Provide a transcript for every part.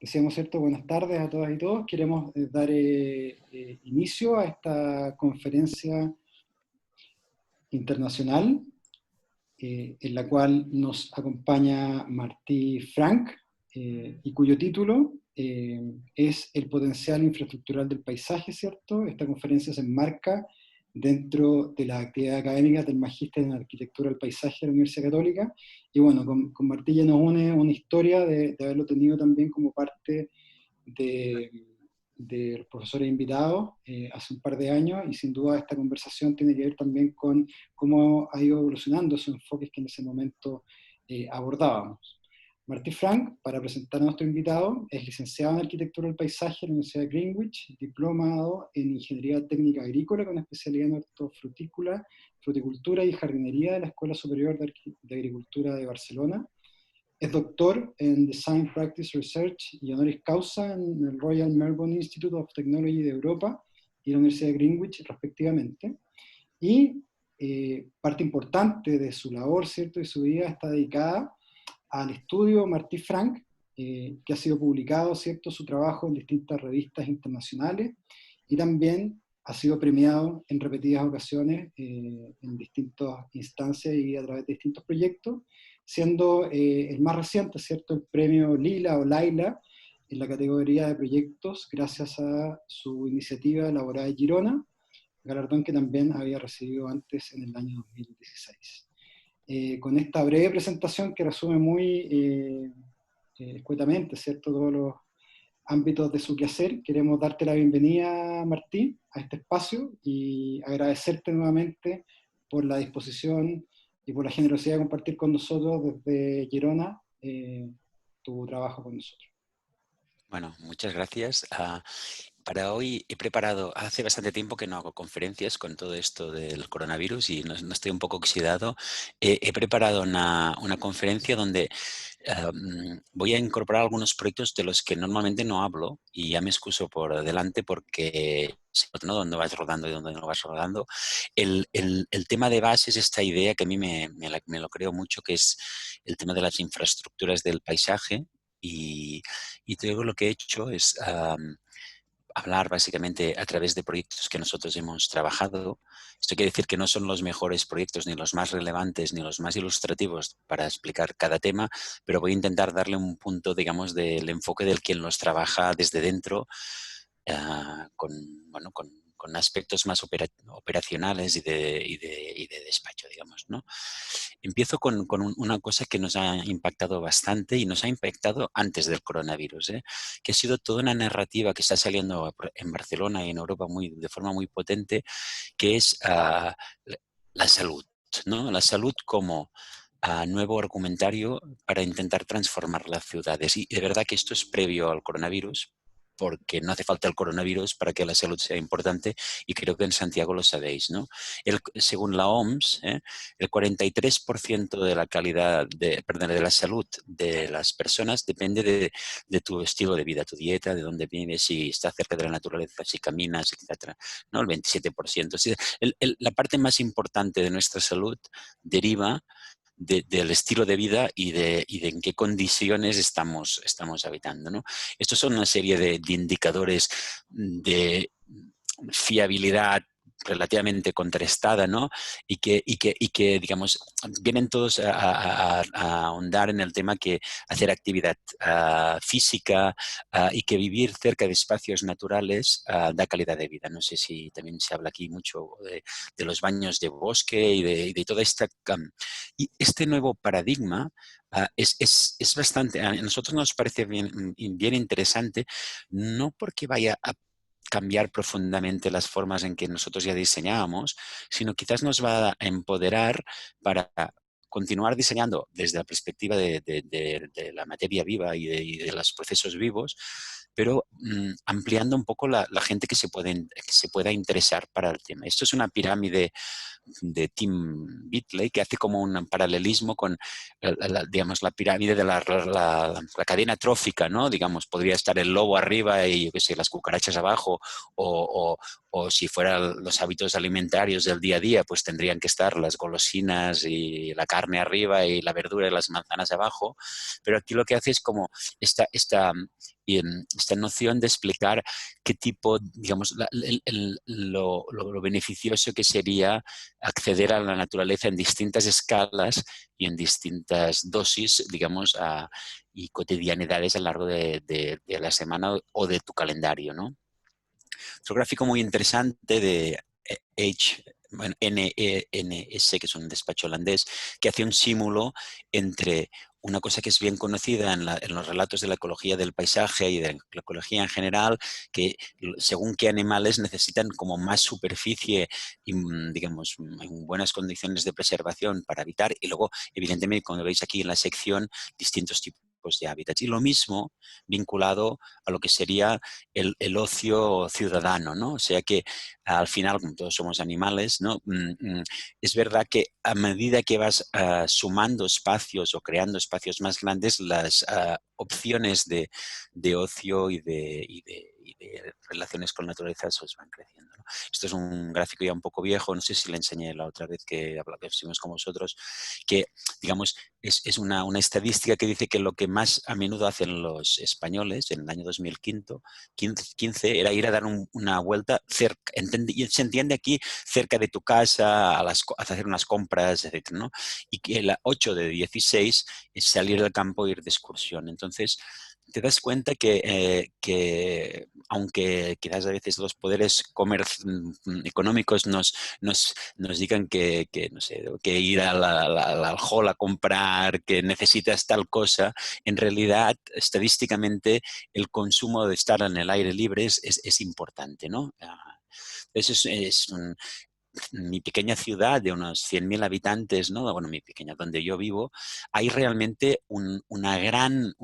decíamos, ¿cierto? Buenas tardes a todas y todos. Queremos dar inicio a esta conferencia internacional en la cual nos acompaña Martí Frank y cuyo título es El potencial infraestructural del paisaje, ¿cierto? Esta conferencia se enmarca dentro de las actividades académicas del Magíster en Arquitectura del Paisaje de la Universidad Católica. Y bueno, con Martí ya nos une una historia de haberlo tenido también como parte de los profesores invitados hace un par de años, y sin duda esta conversación tiene que ver también con cómo ha ido evolucionando esos enfoques que en ese momento abordábamos. Martí Frank, para presentar a nuestro invitado, es licenciado en Arquitectura del Paisaje en la Universidad de Greenwich, diplomado en Ingeniería Técnica Agrícola con especialidad en hortofrutícola, fruticultura y jardinería de la Escuela Superior de Agricultura de Barcelona. Es doctor en Design Practice Research y honoris causa en el Royal Melbourne Institute of Technology de Europa y la Universidad de Greenwich, respectivamente. Y parte importante de su labor, ¿cierto?, y su vida está dedicada al estudio Martí Frank, que ha sido publicado, ¿cierto?, su trabajo en distintas revistas internacionales, y también ha sido premiado en repetidas ocasiones en distintas instancias y a través de distintos proyectos, siendo el más reciente, ¿cierto?, el premio Lila o Laila en la categoría de proyectos, gracias a su iniciativa elaborada en Girona, galardón que también había recibido antes en el año 2016. Con esta breve presentación que resume muy escuetamente, ¿cierto?, todos los ámbitos de su quehacer, queremos darte la bienvenida, Martí, a este espacio y agradecerte nuevamente por la disposición y por la generosidad de compartir con nosotros desde Girona tu trabajo con nosotros. Bueno, muchas gracias. Para hoy he preparado, hace bastante tiempo que no hago conferencias con todo esto del coronavirus y no estoy un poco oxidado. He preparado una conferencia donde voy a incorporar algunos proyectos de los que normalmente no hablo, y ya me excuso por delante porque ¿no?, dónde vas rodando y dónde no vas rodando. El tema de base es esta idea que a mí me lo creo mucho, que es el tema de las infraestructuras del paisaje. Y luego lo que he hecho es hablar básicamente a través de proyectos que nosotros hemos trabajado. Esto quiere decir que no son los mejores proyectos, ni los más relevantes, ni los más ilustrativos para explicar cada tema, pero voy a intentar darle un punto, digamos, del enfoque del quien los trabaja desde dentro, con aspectos más operacionales y de despacho, digamos, ¿no? Empiezo con una cosa que nos ha impactado bastante y nos ha impactado antes del coronavirus, que ha sido toda una narrativa que está saliendo en Barcelona y en Europa de forma muy potente, que es la salud, ¿no? La salud como nuevo argumentario para intentar transformar las ciudades. Y de verdad que esto es previo al coronavirus, porque no hace falta el coronavirus para que la salud sea importante, y creo que en Santiago lo sabéis, ¿no? Según la OMS, el 43% de la calidad, de la salud de las personas depende de tu estilo de vida, tu dieta, de dónde vives, si estás cerca de la naturaleza, si caminas, etc., ¿no? El 27%. La parte más importante de nuestra salud deriva del estilo de vida y de en qué condiciones estamos habitando, ¿no? Estos son una serie de indicadores de fiabilidad relativamente contrastada, ¿no? Y que digamos, vienen todos a ahondar en el tema que hacer actividad física y que vivir cerca de espacios naturales da calidad de vida. No sé si también se habla aquí mucho de los baños de bosque y de toda esta... y este nuevo paradigma es bastante... A nosotros nos parece bien interesante, no porque vaya a cambiar profundamente las formas en que nosotros ya diseñábamos, sino quizás nos va a empoderar para continuar diseñando desde la perspectiva de la materia viva y de los procesos vivos, pero ampliando un poco la gente que se pueda interesar para el tema. Esto es una pirámide de Tim Bitley, que hace como un paralelismo con digamos, la pirámide de la cadena trófica, ¿no? Digamos, podría estar el lobo arriba y, yo qué sé, las cucarachas abajo, o si fueran los hábitos alimentarios del día a día, pues tendrían que estar las golosinas y la carne arriba y la verdura y las manzanas abajo, pero aquí lo que hace es como esta noción de explicar qué tipo, digamos, lo beneficioso que sería acceder a la naturaleza en distintas escalas y en distintas dosis, digamos, y cotidianidades a lo largo de la semana o de tu calendario, ¿no? Otro gráfico muy interesante de bueno, NENS, que es un despacho holandés, que hace un símulo entre una cosa que es bien conocida en los relatos de la ecología del paisaje y de la ecología en general, que según qué animales necesitan como más superficie y, digamos, en buenas condiciones de preservación para habitar, y luego, evidentemente, como veis aquí en la sección, distintos tipos de hábitats. Y lo mismo vinculado a lo que sería el ocio ciudadano, ¿no? O sea que al final, como todos somos animales, ¿no? Es verdad que a medida que vas sumando espacios o creando espacios más grandes, las opciones de ocio y de relaciones con la naturaleza van creciendo, ¿no? Esto es un gráfico ya un poco viejo, no sé si le enseñé la otra vez que estuvimos con vosotros, que digamos es una estadística que dice que lo que más a menudo hacen los españoles en el año 2015 era ir a dar una vuelta cerca, se entiende aquí cerca de tu casa, a hacer unas compras, etcétera, ¿no? Y que el 8 de 16 es salir del campo e ir de excursión. Entonces, te das cuenta que aunque quizás a veces los poderes económicos nos digan no sé, que ir al hall a comprar, que necesitas tal cosa, en realidad, estadísticamente, el consumo de estar en el aire libre es importante, ¿no? Eso mi pequeña ciudad de unos 100.000 habitantes, ¿no? Bueno, mi pequeña, donde yo vivo, hay realmente una gran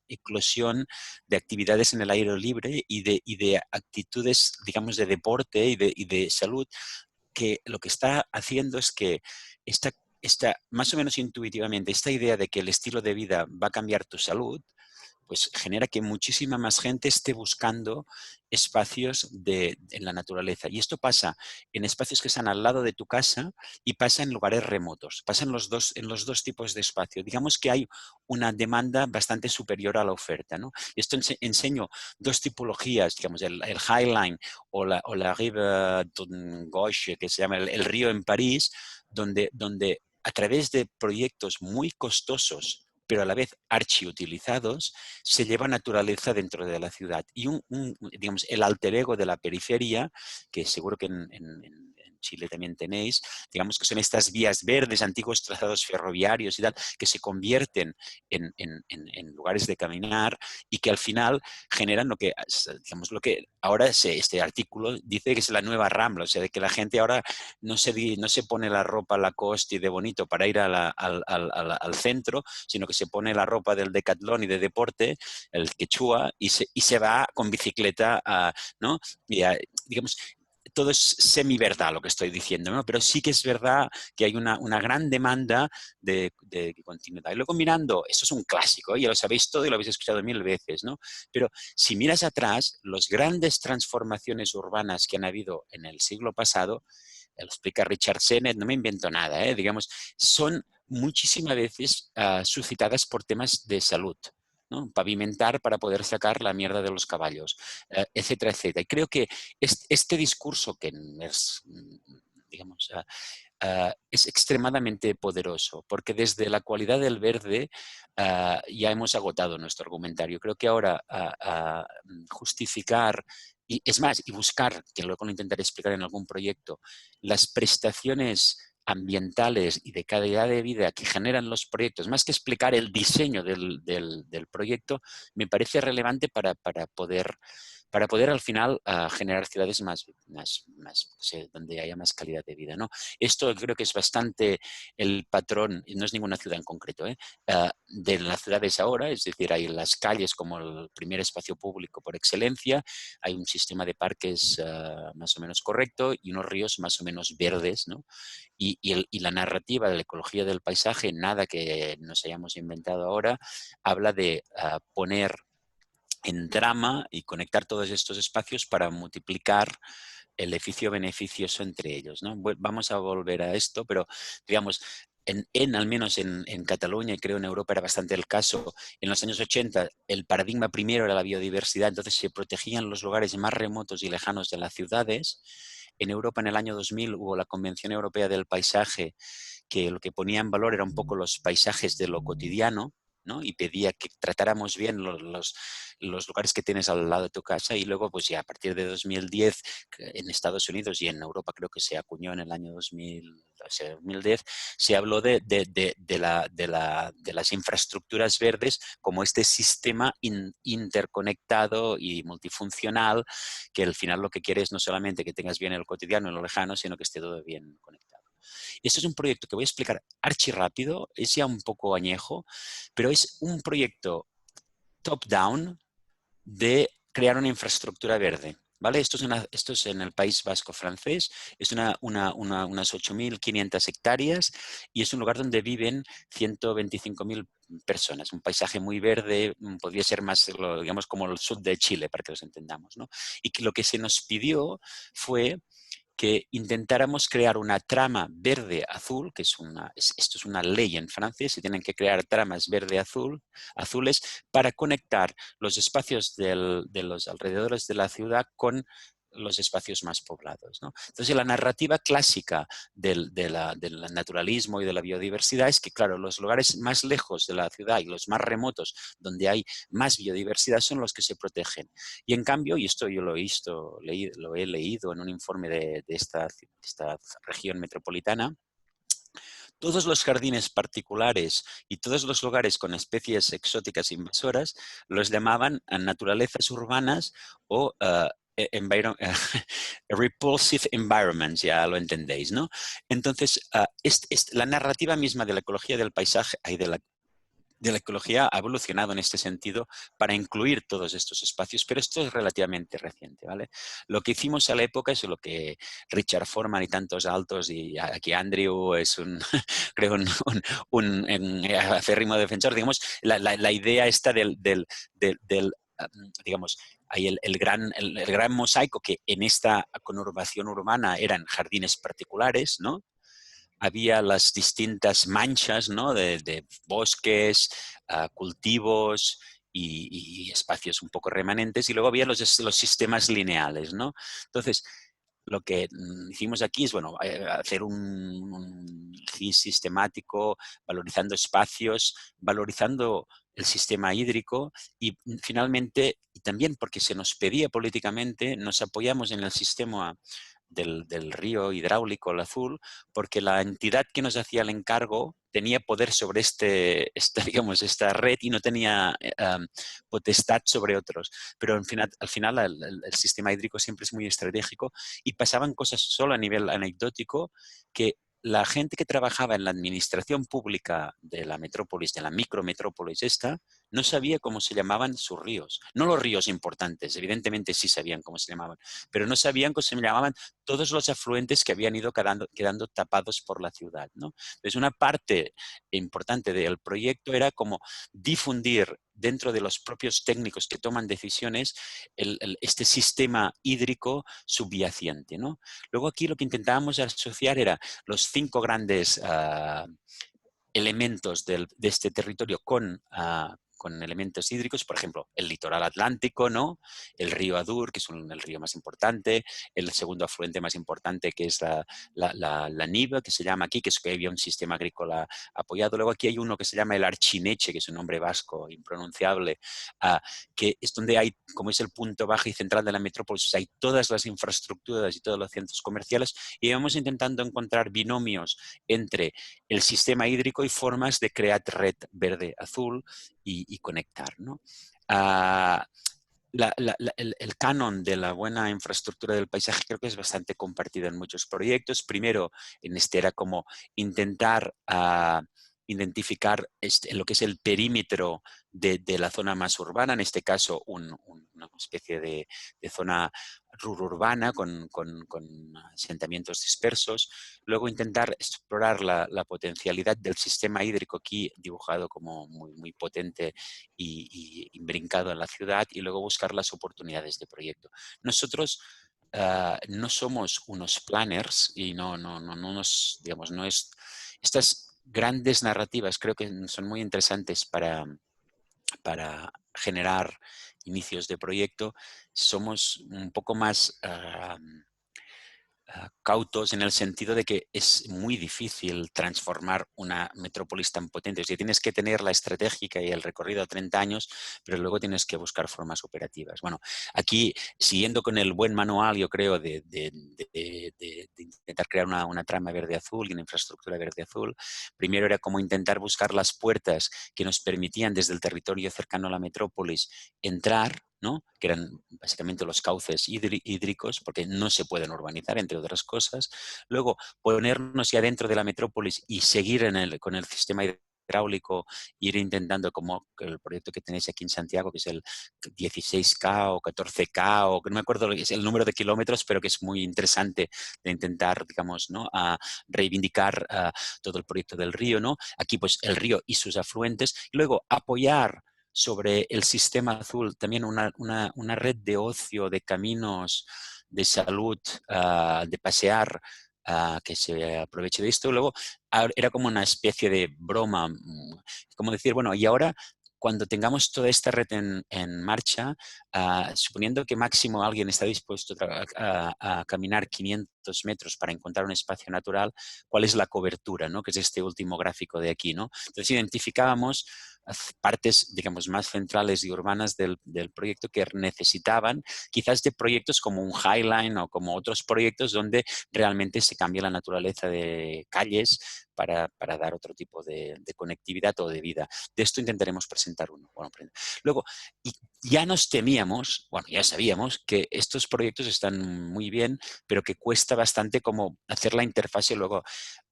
eclosión de actividades en el aire libre y de actitudes, digamos, de deporte y de salud, que lo que está haciendo es que más o menos intuitivamente, esta idea de que el estilo de vida va a cambiar tu salud, pues genera que muchísima más gente esté buscando espacios en la naturaleza. Y esto pasa en espacios que están al lado de tu casa y pasa en lugares remotos. Pasa en los dos tipos de espacio. Digamos que hay una demanda bastante superior a la oferta, ¿no? Y esto enseño dos tipologías, digamos, el Highline o la Rive Gauche, que se llama el río en París, donde a través de proyectos muy costosos pero a la vez archiutilizados, se lleva naturaleza dentro de la ciudad. Y digamos, el alter ego de la periferia, que seguro que en Chile también tenéis, digamos que son estas vías verdes, antiguos trazados ferroviarios y tal, que se convierten en lugares de caminar y que al final generan digamos, lo que ahora este artículo dice que es la nueva Rambla, o sea, de que la gente ahora no se pone la ropa Lacoste y de bonito para ir al centro, sino que se pone la ropa del Decathlon y de deporte, el quechua, y se va con bicicleta, ¿no? Y, digamos, todo es semi-verdad lo que estoy diciendo, ¿no? Pero sí que es verdad que hay una gran demanda de continuidad. Y luego mirando, esto es un clásico, ya lo sabéis todo y lo habéis escuchado 1000 veces, ¿no? Pero si miras atrás, las grandes transformaciones urbanas que han habido en el siglo pasado, lo explica Richard Sennett, no me invento nada, digamos, son muchísimas veces suscitadas por temas de salud, ¿no? Pavimentar para poder sacar la mierda de los caballos, etcétera, etcétera. Y creo que este discurso que es, digamos, es extremadamente poderoso, porque desde la cualidad del verde ya hemos agotado nuestro argumentario. Creo que ahora justificar y es más, y buscar, que luego lo intentaré explicar en algún proyecto, las prestaciones ambientales y de calidad de vida que generan los proyectos, más que explicar el diseño del proyecto, me parece relevante para poder al final generar ciudades donde haya más calidad de vida, ¿no? Esto creo que es bastante el patrón, y no es ninguna ciudad en concreto, de las ciudades ahora, es decir, hay las calles como el primer espacio público por excelencia, hay un sistema de parques más o menos correcto y unos ríos más o menos verdes, ¿no? Y la narrativa de la ecología del paisaje, nada que nos hayamos inventado ahora, habla de poner en drama y conectar todos estos espacios para multiplicar el efecto beneficioso entre ellos, ¿no? Vamos a volver a esto, pero digamos, al menos en Cataluña y creo en Europa era bastante el caso, en los años 80 el paradigma primero era la biodiversidad, entonces se protegían los lugares más remotos y lejanos de las ciudades. En Europa en el año 2000 hubo la Convención Europea del Paisaje, que lo que ponía en valor era un poco los paisajes de lo cotidiano, ¿no? Y pedía que tratáramos bien los lugares que tienes al lado de tu casa, y luego pues ya a partir de 2010 en Estados Unidos y en Europa creo que se acuñó en el año 2000, o sea, 2010, se habló de las infraestructuras verdes como este sistema interconectado y multifuncional, que al final lo que quiere es no solamente que tengas bien el cotidiano en lo lejano, sino que esté todo bien conectado. Esto es un proyecto que voy a explicar archi rápido, es ya un poco añejo, pero es un proyecto top-down de crear una infraestructura verde. ¿Vale? Esto es en el País Vasco francés, es unas 8.500 hectáreas y es un lugar donde viven 125.000 personas. Un paisaje muy verde, podría ser más, digamos, como el sur de Chile, para que los entendamos, ¿no? Y que lo que se nos pidió fue que intentáramos crear una trama verde-azul, que esto es una ley en Francia, se tienen que crear tramas azules para conectar los espacios de los alrededores de la ciudad con los espacios más poblados, ¿no? Entonces, la narrativa clásica del naturalismo y de la biodiversidad es que, claro, los lugares más lejos de la ciudad y los más remotos, donde hay más biodiversidad, son los que se protegen. Y en cambio, y esto yo lo he leído en un informe de esta región metropolitana, todos los jardines particulares y todos los lugares con especies exóticas invasoras los llamaban naturalezas urbanas o repulsive environments, ya lo entendéis, ¿no? Entonces, la narrativa misma de la ecología del paisaje y de la ecología ha evolucionado en este sentido para incluir todos estos espacios, pero esto es relativamente reciente, ¿vale? Lo que hicimos a la época es lo que Richard Foreman y tantos altos, y aquí Andrew es creo, un acérrimo defensor, digamos, la idea esta del digamos, hay el gran mosaico que en esta conurbación urbana eran jardines particulares, ¿no? Había las distintas manchas, ¿no? de bosques, cultivos y espacios un poco remanentes, y luego había los sistemas lineales, ¿no? Entonces, lo que hicimos aquí es, bueno, hacer un GIS sistemático, valorizando espacios, valorizando el sistema hídrico y finalmente, y también porque se nos pedía políticamente, nos apoyamos en el sistema del río hidráulico, el azul, porque la entidad que nos hacía el encargo tenía poder sobre digamos, esta red y no tenía potestad sobre otros. Pero al final el sistema hídrico siempre es muy estratégico y pasaban cosas solo a nivel anecdótico que la gente que trabajaba en la administración pública de la metrópolis, de la micrometrópolis esta, no sabía cómo se llamaban sus ríos. No los ríos importantes, evidentemente sí sabían cómo se llamaban, pero no sabían cómo se llamaban todos los afluentes que habían ido quedando tapados por la ciudad, ¿no? Entonces, una parte importante del proyecto era como difundir dentro de los propios técnicos que toman decisiones este sistema hídrico subyacente, ¿no? Luego aquí lo que intentábamos asociar era los 5 grandes elementos de este territorio con elementos hídricos, por ejemplo, el litoral atlántico, ¿no? El río Adur, que es el río más importante, el segundo afluente más importante, que es la Niva, que se llama aquí, que es que había un sistema agrícola apoyado. Luego aquí hay uno que se llama el Archineche, que es un nombre vasco impronunciable, que es donde hay, como es el punto bajo y central de la metrópolis, hay todas las infraestructuras y todos los centros comerciales, y vamos intentando encontrar binomios entre el sistema hídrico y formas de crear red verde-azul y conectar, ¿no? El canon de la buena infraestructura del paisaje creo que es bastante compartido en muchos proyectos. Primero, en este era como intentar identificar lo que es el perímetro de la zona más urbana, en este caso una especie de zona rururbana con asentamientos dispersos. Luego intentar explorar la potencialidad del sistema hídrico aquí dibujado como muy, muy potente y brincado en la ciudad, y luego buscar las oportunidades de proyecto. Nosotros no somos unos planners y no nos, digamos, no es... Estas grandes narrativas creo que son muy interesantes para generar inicios de proyecto. Somos un poco más cautos en el sentido de que es muy difícil transformar una metrópolis tan potente. O sea, tienes que tener la estratégica y el recorrido a 30 años, pero luego tienes que buscar formas operativas. Bueno, aquí, siguiendo con el buen manual, yo creo, de intentar crear una trama verde-azul y una infraestructura verde-azul, primero era como intentar buscar las puertas que nos permitían desde el territorio cercano a la metrópolis entrar, ¿no? Que eran básicamente los cauces hídricos, porque no se pueden urbanizar, entre otras cosas. Luego, ponernos ya dentro de la metrópolis y seguir con el sistema hidráulico, ir intentando, como el proyecto que tenéis aquí en Santiago, que es el 16K o 14K, o que no me acuerdo es el número de kilómetros, pero que es muy interesante de intentar, digamos, ¿no? Reivindicar todo el proyecto del río, ¿no? Aquí, pues, el río y sus afluentes. Y luego, apoyar sobre el sistema azul también una red de ocio, de caminos, de salud, de pasear, que se aproveche de esto. Luego era como una especie de broma, como decir, bueno, y ahora cuando tengamos toda esta red en marcha, suponiendo que máximo alguien está dispuesto a caminar 500 metros para encontrar un espacio natural, ¿cuál es la cobertura? ¿No? Que es este último gráfico de aquí, ¿no? Entonces identificábamos partes, digamos, más centrales y urbanas del proyecto que necesitaban, quizás de proyectos como un Highline o como otros proyectos donde realmente se cambia la naturaleza de calles para dar otro tipo de conectividad o de vida. De esto intentaremos presentar uno. Bueno, luego, ya nos temíamos, bueno, ya sabíamos que estos proyectos están muy bien, pero que cuesta bastante como hacer la interfase luego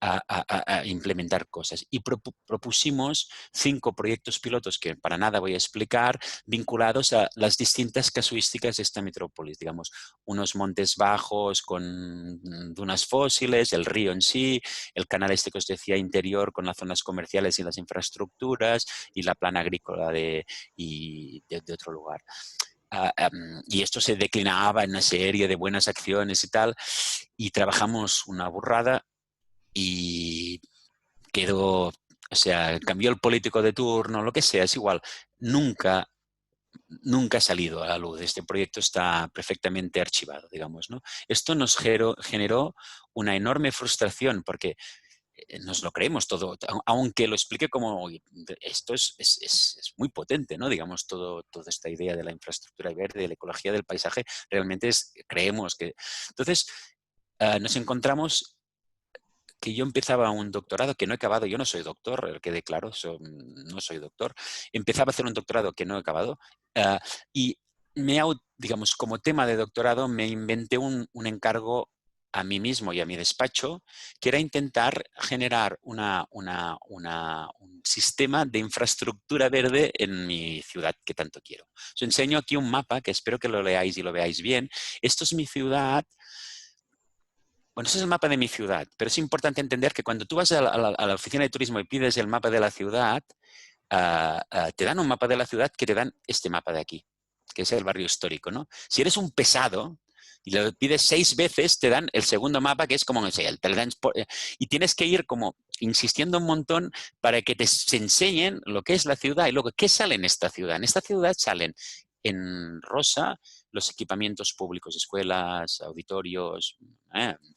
a implementar cosas. Y propusimos 5 proyectos pilotos que para nada voy a explicar, vinculados a las distintas casuísticas de esta metrópolis, digamos, unos montes bajos con dunas fósiles, el río en sí, el canal este que os decía interior con las zonas comerciales y las infraestructuras y la plana agrícola de otro lugar. Y esto se declinaba en una serie de buenas acciones y tal, y trabajamos una burrada y quedó, o sea, cambió el político de turno, lo que sea, es igual. Nunca ha salido a la luz. Este proyecto está perfectamente archivado, digamos, ¿no? Esto nos generó una enorme frustración porque nos lo creemos todo, aunque lo explique como esto es muy potente, ¿no? Digamos, toda esta idea de la infraestructura verde, de la ecología del paisaje, realmente creemos que... Entonces, nos encontramos que yo empezaba un doctorado que no he acabado, yo no soy doctor, el que declaro, no soy doctor, empezaba a hacer un doctorado que no he acabado y digamos, como tema de doctorado me inventé un encargo a mí mismo y a mi despacho, que era intentar generar un sistema de infraestructura verde en mi ciudad que tanto quiero. Os enseño aquí un mapa que espero que lo leáis y lo veáis bien. Esto es mi ciudad. Bueno, ese es el mapa de mi ciudad, pero es importante entender que cuando tú vas a la oficina de turismo y pides el mapa de la ciudad, te dan un mapa de la ciudad que te dan este mapa de aquí, que es el barrio histórico, ¿no? Si eres un pesado y lo pides 6 veces, te dan el segundo mapa, que es como, no sé, y tienes que ir como insistiendo un montón para que se enseñen lo que es la ciudad y luego qué sale en esta ciudad. En esta ciudad salen en rosa los equipamientos públicos, escuelas, auditorios,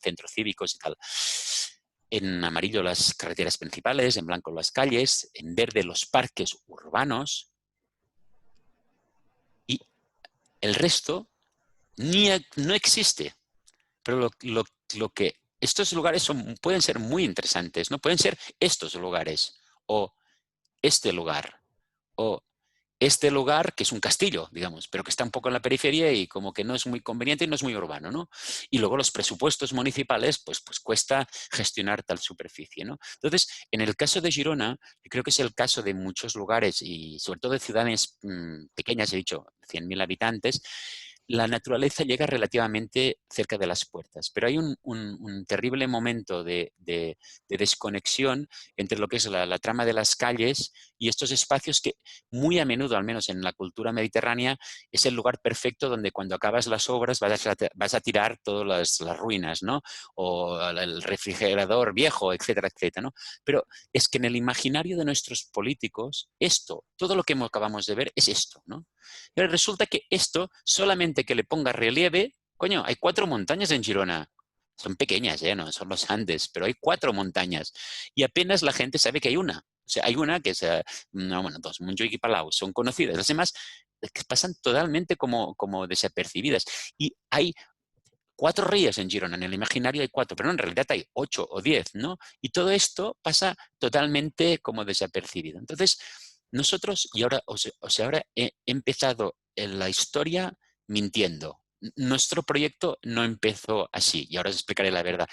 centros cívicos y tal. En amarillo las carreteras principales, en blanco las calles, en verde los parques urbanos y el resto no existe. Pero lo que estos lugares pueden ser muy interesantes, ¿no? Pueden ser estos lugares o este lugar o este lugar, que es un castillo, digamos, pero que está un poco en la periferia y como que no es muy conveniente y no es muy urbano, ¿no? Y luego los presupuestos municipales, pues cuesta gestionar tal superficie, ¿no? Entonces, en el caso de Girona, yo creo que es el caso de muchos lugares y sobre todo de ciudades pequeñas, he dicho, 100.000 habitantes, la naturaleza llega relativamente cerca de las puertas, pero hay un terrible momento de desconexión entre lo que es la trama de las calles y estos espacios que muy a menudo, al menos en la cultura mediterránea, es el lugar perfecto donde cuando acabas las obras vas a tirar todas las ruinas, ¿no? O el refrigerador viejo, etcétera, etcétera, ¿no? Pero es que en el imaginario de nuestros políticos, todo lo que acabamos de ver es esto, ¿no? Pero resulta que esto, solamente que le ponga relieve, coño, hay 4 montañas en Girona. Son pequeñas, no son los Andes, pero hay 4 montañas. Y apenas la gente sabe que hay una. O sea, hay una que es, no, bueno, dos, Montjuïc y Palau, son conocidas. Las demás que pasan totalmente como desapercibidas. Y hay 4 ríos en Girona, en el imaginario hay 4, pero en realidad hay 8 o 10, ¿no? Y todo esto pasa totalmente como desapercibido. Entonces, nosotros, y ahora, ahora he empezado en la historia mintiendo. Nuestro proyecto no empezó así, y ahora os explicaré la verdad.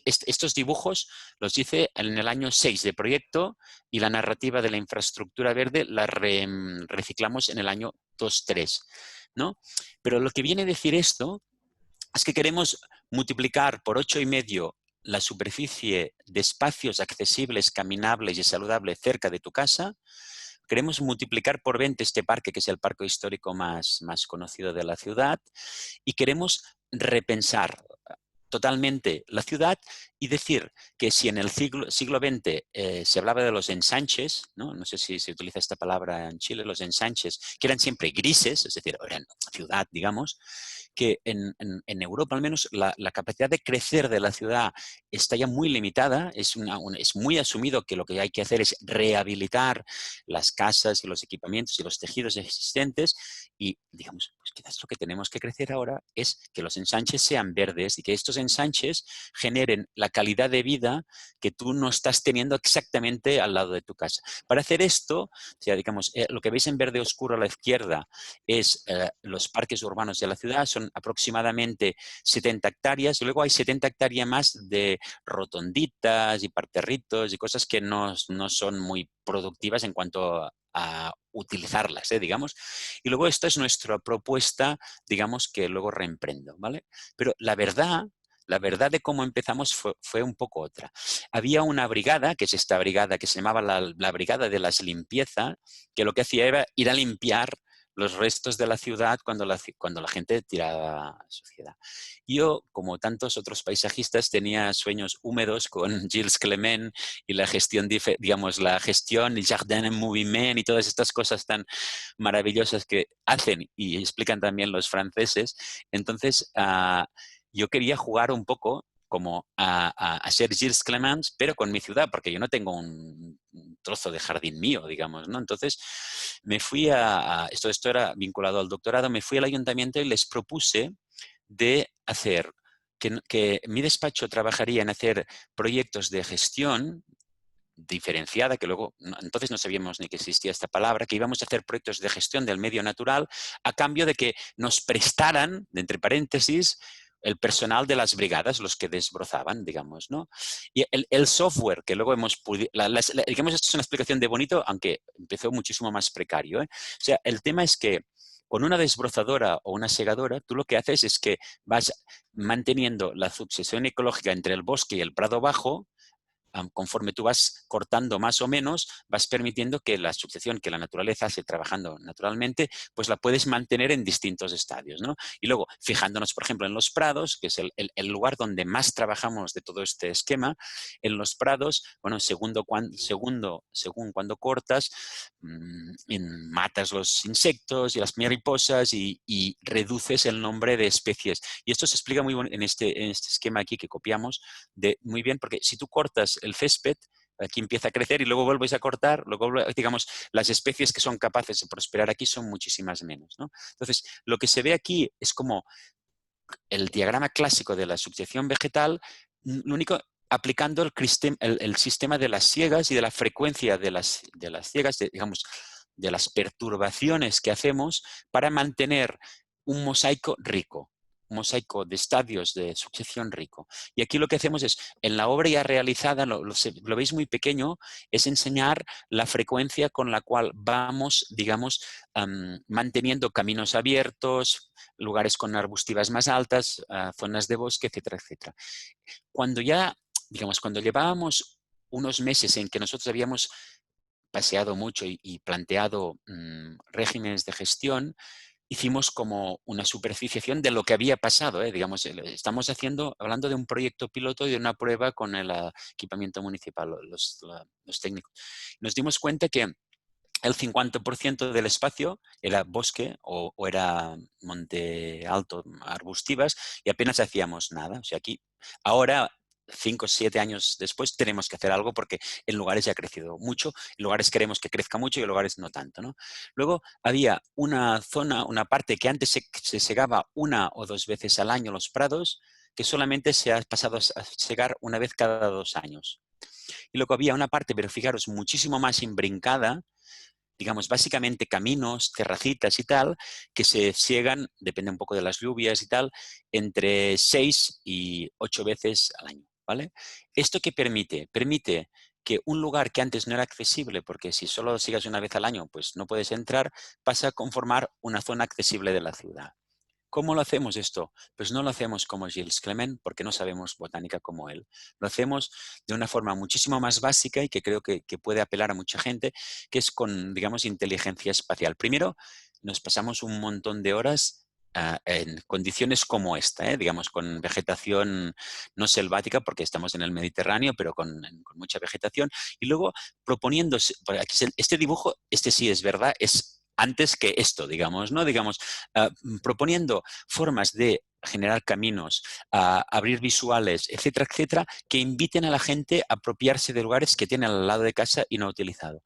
Estos dibujos los hice en el año 6 de proyecto y la narrativa de la infraestructura verde la reciclamos en el año 2-3, ¿no? Pero lo que viene a decir esto es que queremos multiplicar por 8,5 la superficie de espacios accesibles, caminables y saludables cerca de tu casa. Queremos multiplicar por 20 este parque, que es el parque histórico más conocido de la ciudad, y queremos repensar totalmente la ciudad y decir que si en el siglo XX se hablaba de los ensanches, ¿no? Sé si se utiliza esta palabra en Chile, los ensanches, que eran siempre grises, es decir, eran ciudad, digamos, que en Europa al menos la capacidad de crecer de la ciudad está ya muy limitada, es muy asumido que lo que hay que hacer es rehabilitar las casas y los equipamientos y los tejidos existentes y, digamos, pues quizás lo que tenemos que crecer ahora es que los ensanches sean verdes y que estos ensanches generen la calidad de vida que tú no estás teniendo exactamente al lado de tu casa. Para hacer esto, o sea, digamos, lo que veis en verde oscuro a la izquierda es los parques urbanos de la ciudad, son aproximadamente 70 hectáreas y luego hay 70 hectáreas más de rotonditas y parterritos y cosas que no son muy productivas en cuanto a utilizarlas, digamos. Y luego esta es nuestra propuesta, digamos, que luego reemprendo, ¿vale? Pero la verdad de cómo empezamos fue un poco otra. Había una brigada, que es esta brigada que se llamaba la Brigada de las Limpieza, que lo que hacía era ir a limpiar los restos de la ciudad cuando la gente tiraba suciedad. Yo, como tantos otros paisajistas, tenía sueños húmedos con Gilles Clement y la gestión, digamos, la gestión, el jardin en moviment y todas estas cosas tan maravillosas que hacen y explican también los franceses. Entonces, yo quería jugar un poco como a ser Gilles Clements, pero con mi ciudad, porque yo no tengo un trozo de jardín mío, digamos, ¿no? Entonces me fui esto era vinculado al doctorado, me fui al ayuntamiento y les propuse de hacer que mi despacho trabajaría en hacer proyectos de gestión diferenciada, que luego entonces no sabíamos ni que existía esta palabra, que íbamos a hacer proyectos de gestión del medio natural a cambio de que nos prestaran, entre paréntesis, el personal de las brigadas, los que desbrozaban, digamos, ¿no? Y el software que luego hemos podido, digamos, esto es una explicación de bonito, aunque empezó muchísimo más precario, ¿eh? O sea, el tema es que con una desbrozadora o una segadora, tú lo que haces es que vas manteniendo la sucesión ecológica entre el bosque y el prado bajo. Conforme tú vas cortando más o menos, vas permitiendo que la sucesión que la naturaleza hace trabajando naturalmente, pues la puedes mantener en distintos estadios, ¿no? Y luego, fijándonos, por ejemplo, en los prados, que es el lugar donde más trabajamos de todo este esquema, en los prados, bueno, según cuando cortas, matas los insectos y las mariposas y reduces el nombre de especies. Y esto se explica muy bien en este esquema aquí que copiamos muy bien, porque si tú cortas el césped, aquí empieza a crecer y luego vuelves a cortar, luego, digamos, las especies que son capaces de prosperar aquí son muchísimas menos, ¿no? Entonces, lo que se ve aquí es como el diagrama clásico de la sucesión vegetal, lo único aplicando el sistema de las siegas y de la frecuencia de las siegas, digamos, de las perturbaciones que hacemos para mantener un mosaico rico. mosaico de estadios de sucesión rico. Y aquí lo que hacemos es, en la obra ya realizada, lo veis muy pequeño, es enseñar la frecuencia con la cual vamos, digamos, manteniendo caminos abiertos, lugares con arbustivas más altas, zonas de bosque, etcétera, etcétera. Cuando ya, digamos, cuando llevábamos unos meses en que nosotros habíamos paseado mucho y planteado regímenes de gestión, hicimos como una superficiación de lo que había pasado. Digamos, estamos hablando de un proyecto piloto y de una prueba con el equipamiento municipal, los técnicos. Nos dimos cuenta que el 50% del espacio era bosque o era monte alto, arbustivas, y apenas hacíamos nada. O sea, aquí, ahora, 5 o 7 años después, tenemos que hacer algo porque en lugares ya ha crecido mucho, en lugares queremos que crezca mucho y en lugares no tanto, ¿no? Luego había una zona, una parte que antes se segaba 1 o 2 veces al año los prados, que solamente se ha pasado a segar 1 vez cada 2 años. Y luego había una parte, pero fijaros, muchísimo más imbrincada, digamos, básicamente caminos, terracitas y tal, que se siegan, depende un poco de las lluvias y tal, entre 6 y 8 veces al año, ¿vale? ¿Esto qué permite? Permite que un lugar que antes no era accesible, porque si solo siegas 1 vez al año, pues no puedes entrar, pasa a conformar una zona accesible de la ciudad. ¿Cómo lo hacemos esto? Pues no lo hacemos como Gilles Clement, porque no sabemos botánica como él. Lo hacemos de una forma muchísimo más básica y que creo que puede apelar a mucha gente, que es con, digamos, inteligencia espacial. Primero, nos pasamos un montón de horas en condiciones como esta, digamos, con vegetación no selvática, porque estamos en el Mediterráneo, pero con mucha vegetación. Y luego proponiéndose, este dibujo, este sí es verdad, es antes que esto, digamos, ¿no? Digamos, proponiendo formas de generar caminos, abrir visuales, etcétera, etcétera, que inviten a la gente a apropiarse de lugares que tienen al lado de casa y no utilizado.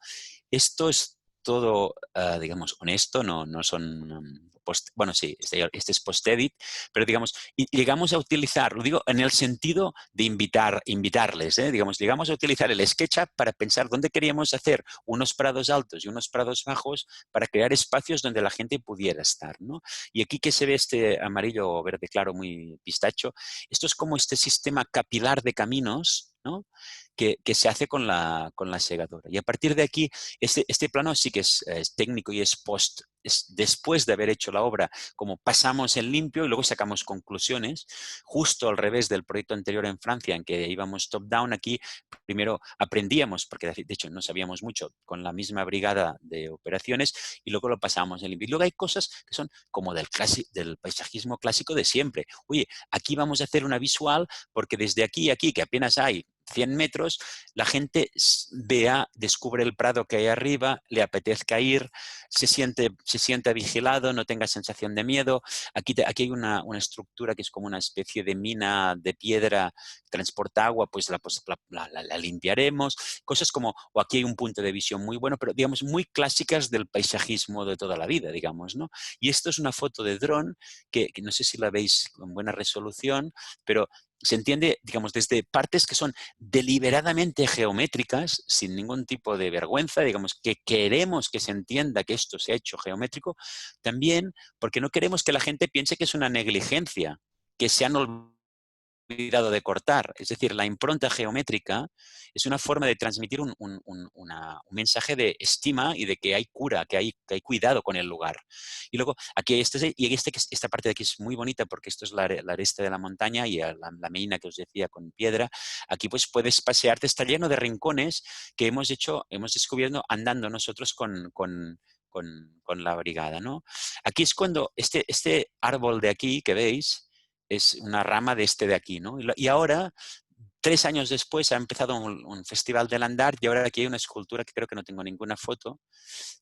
Esto es todo, digamos, honesto, no son, bueno, sí, este es post-edit, pero digamos, y llegamos a utilizar, lo digo en el sentido de invitarles, digamos, llegamos a utilizar el SketchUp para pensar dónde queríamos hacer unos prados altos y unos prados bajos para crear espacios donde la gente pudiera estar, ¿no? Y aquí que se ve este amarillo o verde claro muy pistacho, esto es como este sistema capilar de caminos, ¿no? Que se hace con la segadora. Y a partir de aquí, este plano sí que es técnico y es después de haber hecho la obra, como pasamos en limpio y luego sacamos conclusiones, justo al revés del proyecto anterior en Francia, en que íbamos top-down. Aquí primero aprendíamos, porque de hecho no sabíamos mucho, con la misma brigada de operaciones, y luego lo pasamos en limpio. Y luego hay cosas que son como del paisajismo clásico de siempre. Oye, aquí vamos a hacer una visual porque desde aquí a aquí, que apenas hay 100 metros, la gente descubre el prado que hay arriba, le apetezca ir, se siente vigilado, no tenga sensación de miedo. Aquí hay una estructura que es como una especie de mina de piedra, transporta agua, pues la limpiaremos. Cosas como, o aquí hay un punto de visión muy bueno, pero digamos muy clásicas del paisajismo de toda la vida, digamos, ¿no? Y esto es una foto de dron que no sé si la veis con buena resolución, pero se entiende, digamos, desde partes que son deliberadamente geométricas, sin ningún tipo de vergüenza, digamos, que queremos que se entienda que esto se ha hecho geométrico, también porque no queremos que la gente piense que es una negligencia, que se han olvidado de cortar. Es decir, la impronta geométrica es una forma de transmitir un mensaje de estima y de que hay cura, que hay cuidado con el lugar. Y luego, aquí esta parte de aquí es muy bonita porque esto es la aresta de la montaña y la mina que os decía con piedra. Aquí pues puedes pasearte, está lleno de rincones que hemos descubierto andando nosotros con la brigada, ¿no? Aquí es cuando este árbol de aquí que veis es una rama de este de aquí, ¿no? Y ahora, 3 años después, ha empezado un festival del andar y ahora aquí hay una escultura que creo que no tengo ninguna foto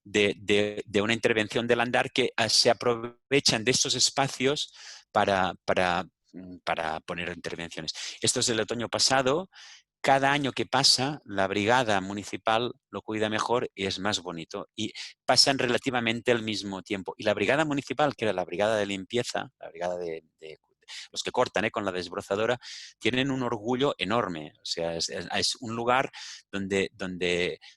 de una intervención del andar que se aprovechan de estos espacios para poner intervenciones. Esto es del otoño pasado. Cada año que pasa, la brigada municipal lo cuida mejor y es más bonito. Y pasan relativamente al mismo tiempo. Y la brigada municipal, que era la brigada de limpieza, la brigada de los que cortan con la desbrozadora, tienen un orgullo enorme. O sea, es un lugar donde,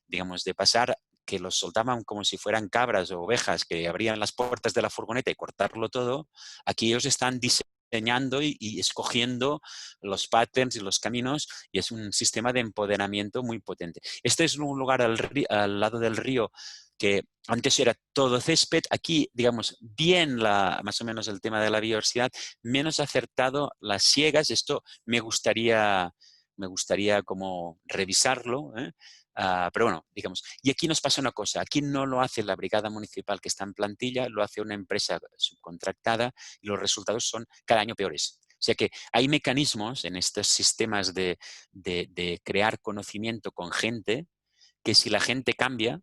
digamos, de pasar que los soltaban como si fueran cabras o ovejas que abrían las puertas de la furgoneta y cortarlo todo, aquí ellos están diseñando diseñando y escogiendo los patterns y los caminos, y es un sistema de empoderamiento muy potente. Este es un lugar al lado del río que antes era todo césped. Aquí, digamos, bien más o menos el tema de la biodiversidad, menos acertado las siegas. Esto me gustaría como revisarlo, ¿eh? Pero bueno, digamos, y aquí nos pasa una cosa, aquí no lo hace la brigada municipal que está en plantilla, lo hace una empresa subcontractada y los resultados son cada año peores. O sea que hay mecanismos en estos sistemas de crear conocimiento con gente que si la gente cambia,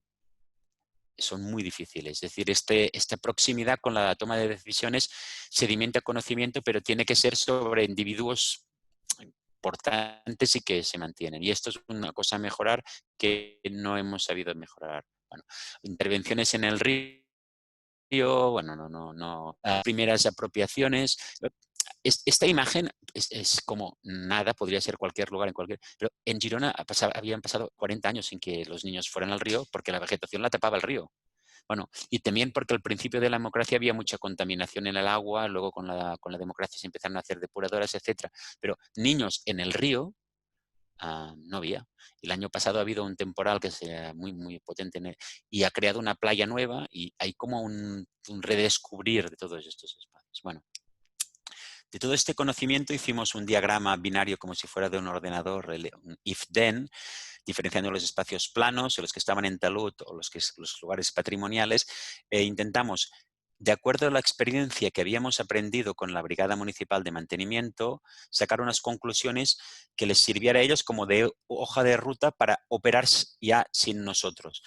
son muy difíciles. Es decir, esta proximidad con la toma de decisiones sedimenta conocimiento, pero tiene que ser sobre individuos importantes y que se mantienen. Y esto es una cosa a mejorar que no hemos sabido mejorar. Bueno, intervenciones en el río, bueno, no. Primeras apropiaciones. Esta imagen es como nada, podría ser cualquier lugar, pero en Girona habían pasado 40 años sin que los niños fueran al río porque la vegetación la tapaba el río. Bueno, y también porque al principio de la democracia había mucha contaminación en el agua, luego con la democracia se empezaron a hacer depuradoras, etcétera. Pero niños en el río no había. El año pasado ha habido un temporal que es muy, muy potente y ha creado una playa nueva y hay como un redescubrir de todos estos espacios. Bueno, de todo este conocimiento hicimos un diagrama binario como si fuera de un ordenador, un if-then, diferenciando los espacios planos, los que estaban en talud o los lugares patrimoniales, e intentamos, de acuerdo a la experiencia que habíamos aprendido con la Brigada Municipal de Mantenimiento, sacar unas conclusiones que les sirviera a ellos como de hoja de ruta para operar ya sin nosotros.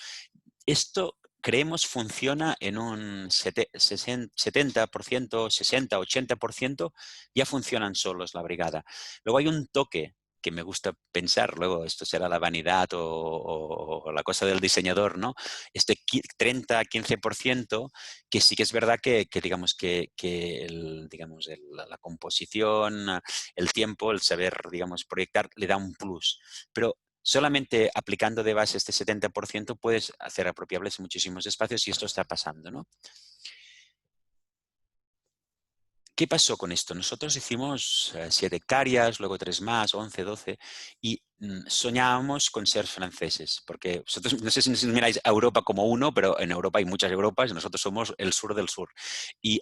Esto creemos funciona en un 70%, 60, 80%, ya funcionan solos la brigada. Luego hay un toque que me gusta pensar, luego esto será la vanidad o la cosa del diseñador, ¿no? Este 30, 15% que sí que es verdad que digamos que la composición, el tiempo, el saber, digamos, proyectar, le da un plus. Pero solamente aplicando de base este 70% puedes hacer apropiables muchísimos espacios y esto está pasando, ¿no? ¿Qué pasó con esto? Nosotros hicimos 7 hectáreas, luego 3 más, 11, 12, y soñábamos con ser franceses, porque vosotros, no sé si miráis a Europa como uno, pero en Europa hay muchas Europas y nosotros somos el sur del sur. Y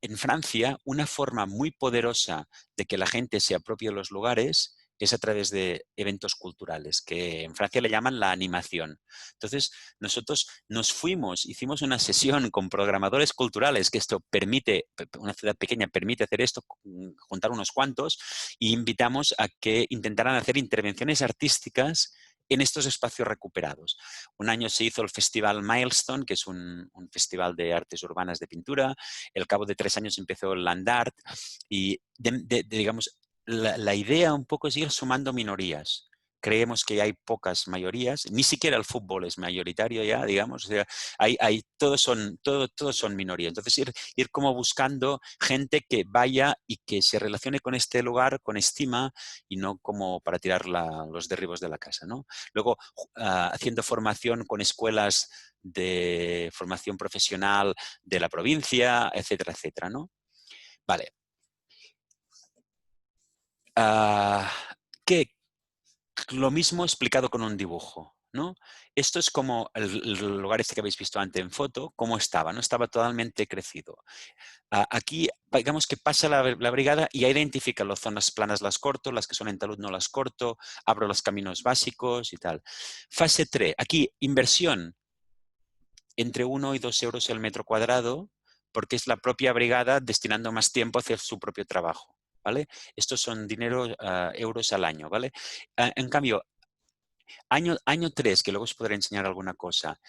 en Francia, una forma muy poderosa de que la gente se apropie los lugares es a través de eventos culturales, que en Francia le llaman la animación. Entonces, nosotros nos fuimos, hicimos una sesión con programadores culturales, que esto permite, una ciudad pequeña permite hacer esto, juntar unos cuantos, y invitamos a que intentaran hacer intervenciones artísticas en estos espacios recuperados. Un año se hizo el Festival Milestone, que es un festival de artes urbanas de pintura. Al cabo de 3 años empezó el Land Art y, digamos, la idea un poco es ir sumando minorías. Creemos que hay pocas mayorías, ni siquiera el fútbol es mayoritario ya, digamos, o sea, todos son minorías. Entonces, ir como buscando gente que vaya y que se relacione con este lugar con estima y no como para tirar los derribos de la casa, ¿no? Luego, haciendo formación con escuelas de formación profesional de la provincia, etcétera, etcétera, ¿no? Vale. ¿Qué? Lo mismo explicado con un dibujo, ¿no? Esto es como el lugar este que habéis visto antes en foto, cómo estaba, ¿no? Estaba totalmente crecido. Aquí, digamos que pasa la brigada y ya identifica las zonas planas, las corto, las que son en talud no las corto, abro los caminos básicos y tal. Fase 3, aquí inversión entre 1 y 2 euros el metro cuadrado, porque es la propia brigada destinando más tiempo a hacer su propio trabajo, ¿vale? Estos son dinero, euros al año, ¿vale? En cambio, año 3, que luego os podré enseñar alguna cosa,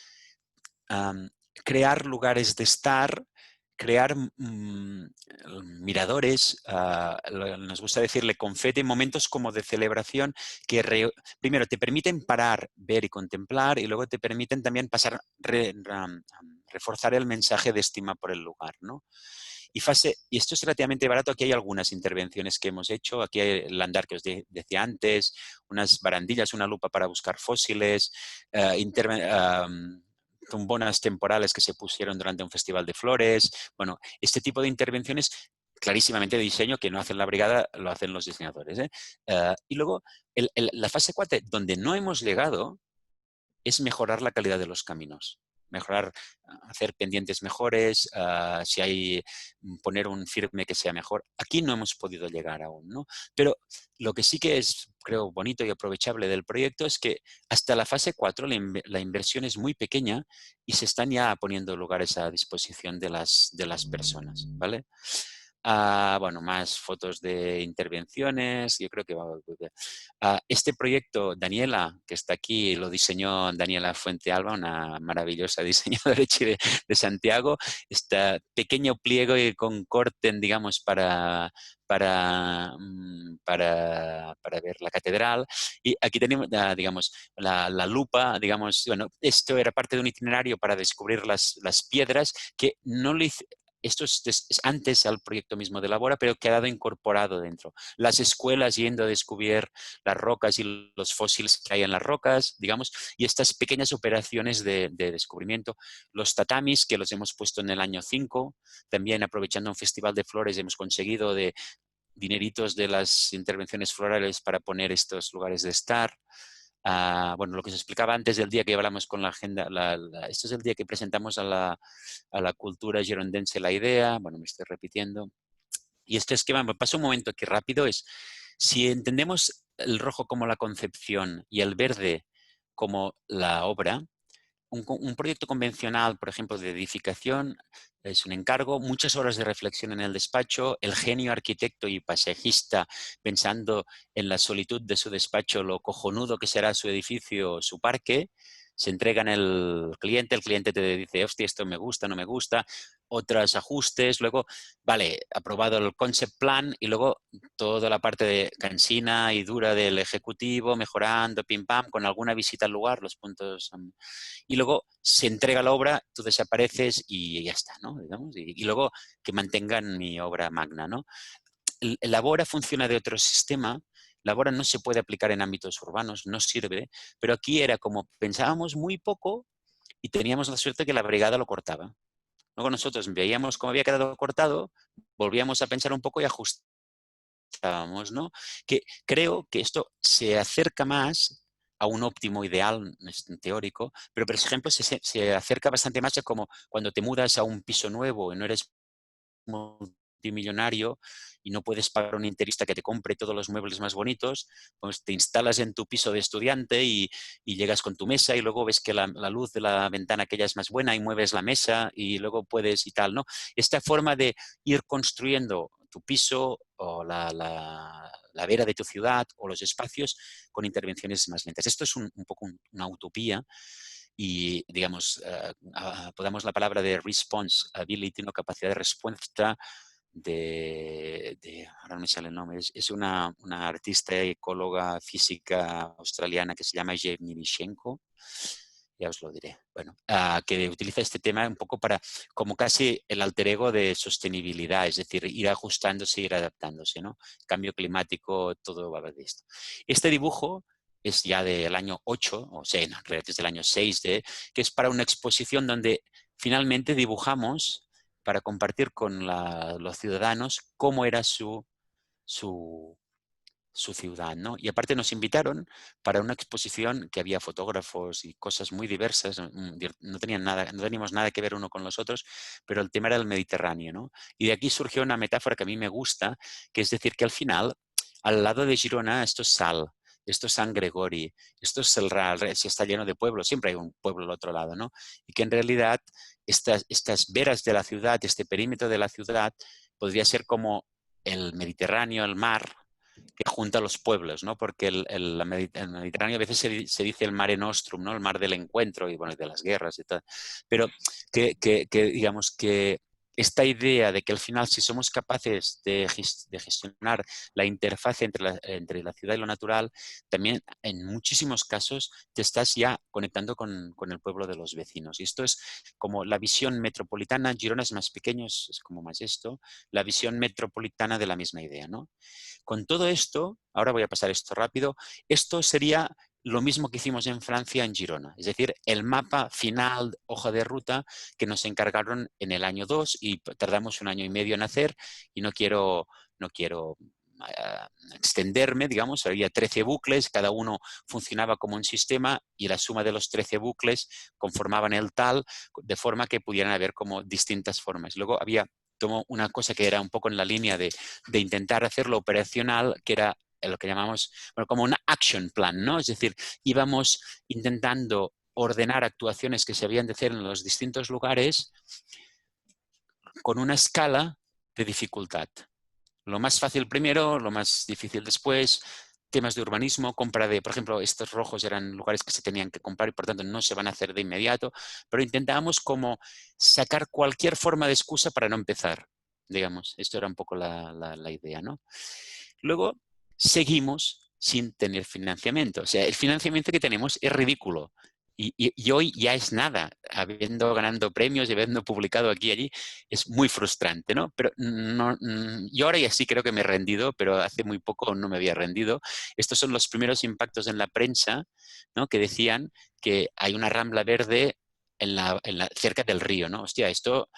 crear lugares de estar, crear miradores, nos gusta decirle confeti, momentos como de celebración que primero te permiten parar, ver y contemplar y luego te permiten también pasar, reforzar el mensaje de estima por el lugar, ¿no? Y esto es relativamente barato, aquí hay algunas intervenciones que hemos hecho, aquí hay el andar que os decía antes, unas barandillas, una lupa para buscar fósiles, tumbonas temporales que se pusieron durante un festival de flores. Bueno, este tipo de intervenciones clarísimamente de diseño que no hacen la brigada, lo hacen los diseñadores. Y luego, la fase 4, donde no hemos llegado, es mejorar la calidad de los caminos. Mejorar, hacer pendientes mejores, si hay, poner un firme que sea mejor. Aquí no hemos podido llegar aún, ¿no? Pero lo que sí que es, creo, bonito y aprovechable del proyecto es que hasta la fase 4 la inversión es muy pequeña y se están ya poniendo lugares a disposición de las personas, ¿vale? Bueno, más fotos de intervenciones. Yo creo que va este proyecto, Daniela, que está aquí, lo diseñó Daniela Fuentealba, una maravillosa diseñadora de Chile de Santiago. Este pequeño pliego con corten, digamos, para ver la catedral. Y aquí tenemos, digamos, la lupa, digamos, bueno, esto era parte de un itinerario para descubrir las piedras que no lo hice. Esto es antes al proyecto mismo de Labora, pero quedado incorporado dentro. Las escuelas yendo a descubrir las rocas y los fósiles que hay en las rocas, digamos, y estas pequeñas operaciones de descubrimiento. Los tatamis, que los hemos puesto en el año 5, también aprovechando un festival de flores hemos conseguido de dineritos de las intervenciones florales para poner estos lugares de estar. Bueno, lo que se explicaba antes del día que hablamos con la agenda, este es el día que presentamos a la cultura girondense la idea, bueno, me estoy repitiendo. Y esto es que me pasa un momento aquí rápido, es si entendemos el rojo como la concepción y el verde como la obra, un proyecto convencional, por ejemplo, de edificación, es un encargo, muchas horas de reflexión en el despacho, el genio arquitecto y paisajista pensando en la solitud de su despacho, lo cojonudo que será su edificio o su parque, se entregan el cliente te dice, hostia, esto me gusta, no me gusta, otros ajustes, luego, vale, aprobado el concept plan y luego toda la parte de cansina y dura del ejecutivo, mejorando, pim pam, con alguna visita al lugar, los puntos y luego se entrega la obra, tú desapareces y ya está, ¿no? Digamos, y luego que mantengan mi obra magna, ¿no? La Bora funciona de otro sistema, la Bora no se puede aplicar en ámbitos urbanos, no sirve, pero aquí era como pensábamos muy poco y teníamos la suerte que la brigada lo cortaba. Luego nosotros veíamos cómo había quedado cortado, volvíamos a pensar un poco y ajustábamos, ¿no? Que creo que esto se acerca más a un óptimo ideal teórico, pero por ejemplo se acerca bastante más a como cuando te mudas a un piso nuevo y no eres multimillonario y no puedes pagar a un interista que te compre todos los muebles más bonitos, pues te instalas en tu piso de estudiante y llegas con tu mesa y luego ves que la luz de la ventana aquella es más buena y mueves la mesa y luego puedes y tal, ¿no? Esta forma de ir construyendo tu piso o la vera de tu ciudad o los espacios con intervenciones más lentas. Esto es un poco una utopía y, digamos, podamos la palabra de responsibility, ¿no? Capacidad de respuesta ahora no me sale el nombre, es una artista ecóloga física australiana que se llama Yevgenishenko, ya os lo diré. Bueno, que utiliza este tema un poco para, como casi el alter ego de sostenibilidad, es decir, ir ajustándose, ir adaptándose, ¿no? Cambio climático, todo va de esto. Este dibujo es ya del año 8, o sea, en realidad es del año 6, que es para una exposición donde finalmente dibujamos para compartir con los ciudadanos cómo era su, su ciudad, ¿no? Y aparte nos invitaron para una exposición que había fotógrafos y cosas muy diversas, no teníamos nada que ver uno con los otros, pero el tema era el Mediterráneo, ¿no? Y de aquí surgió una metáfora que a mí me gusta, que es decir que al final, al lado de Girona, esto es Sal, esto es San Gregori, esto es Celrà, si está lleno de pueblos, siempre hay un pueblo al otro lado, ¿no? Y que en realidad estas veras de la ciudad, este perímetro de la ciudad, podría ser como el Mediterráneo, el mar, que junta los pueblos, ¿no? Porque el Mediterráneo a veces se dice el mare nostrum, ¿no? El mar del encuentro y, bueno, de las guerras y tal. Pero digamos que esta idea de que al final si somos capaces de gestionar la interfaz entre la ciudad y lo natural, también en muchísimos casos te estás ya conectando con el pueblo de los vecinos. Y esto es como la visión metropolitana, Girona es más pequeño, es como más esto, la visión metropolitana de la misma idea, ¿no? Con todo esto, ahora voy a pasar esto rápido, esto sería lo mismo que hicimos en Francia, en Girona. Es decir, el mapa final, hoja de ruta, que nos encargaron en el año 2 y tardamos 1 año y medio en hacer y no quiero extenderme, digamos, había 13 bucles, cada uno funcionaba como un sistema y la suma de los 13 bucles conformaban el tal, de forma que pudieran haber como distintas formas. Luego había tomó una cosa que era un poco en la línea de intentar hacerlo operacional, que era lo que llamamos, bueno, como un action plan, ¿no? Es decir, íbamos intentando ordenar actuaciones que se habían de hacer en los distintos lugares con una escala de dificultad. Lo más fácil primero, lo más difícil después, temas de urbanismo, compra de, por ejemplo, estos rojos eran lugares que se tenían que comprar y por tanto no se van a hacer de inmediato, pero intentábamos como sacar cualquier forma de excusa para no empezar, digamos. Esto era un poco la idea, ¿no? Luego seguimos sin tener financiamiento. O sea, el financiamiento que tenemos es ridículo. Y hoy ya es nada, habiendo ganado premios y habiendo publicado aquí y allí, es muy frustrante, ¿no? Pero no, yo ahora ya sí creo que me he rendido, pero hace muy poco no me había rendido. Estos son los primeros impactos en la prensa, ¿no? Que decían que hay una rambla verde cerca del río, ¿no? Hostia, esto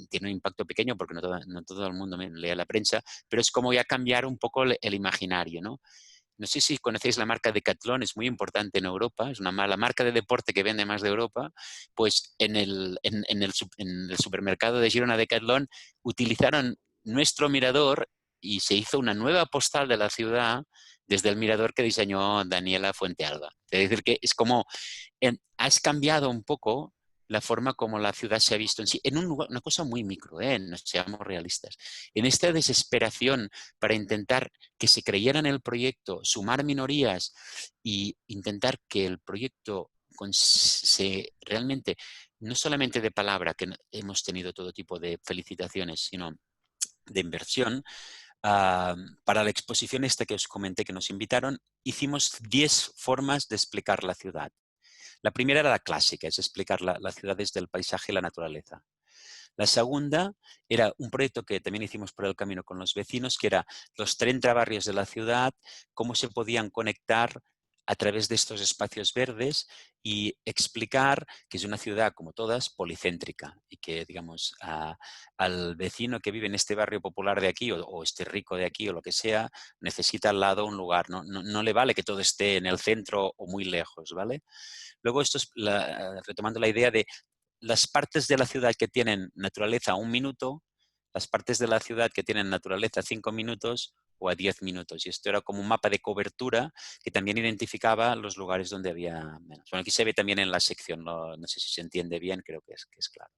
tiene un impacto pequeño porque no todo el mundo lee la prensa, pero es como ya cambiar un poco el imaginario, ¿no? No sé si conocéis la marca Decathlon, es muy importante en Europa, es la marca de deporte que vende más de Europa. Pues en el supermercado de Girona Decathlon utilizaron nuestro mirador y se hizo una nueva postal de la ciudad desde el mirador que diseñó Daniela Fuentealba. Es decir, que es como has cambiado un poco la forma como la ciudad se ha visto en sí, en una cosa muy micro, no seamos realistas. En esta desesperación para intentar que se creyeran en el proyecto, sumar minorías e intentar que el proyecto se realmente, no solamente de palabra, que hemos tenido todo tipo de felicitaciones, sino de inversión, para la exposición esta que os comenté que nos invitaron, hicimos 10 formas de explicar la ciudad. La primera era la clásica, es explicar la ciudad desde el paisaje y la naturaleza. La segunda era un proyecto que también hicimos por el camino con los vecinos, que era los 30 barrios de la ciudad, cómo se podían conectar a través de estos espacios verdes y explicar que es una ciudad, como todas, policéntrica y que, digamos, al vecino que vive en este barrio popular de aquí o este rico de aquí o lo que sea, necesita al lado un lugar. No le vale que todo esté en el centro o muy lejos, ¿vale? Luego, esto es retomando la idea de las partes de la ciudad que tienen naturaleza a 1 minuto, las partes de la ciudad que tienen naturaleza a 5 minutos o a 10 minutos. Y esto era como un mapa de cobertura que también identificaba los lugares donde había menos. Bueno, aquí se ve también en la sección, no sé si se entiende bien, creo que es claro.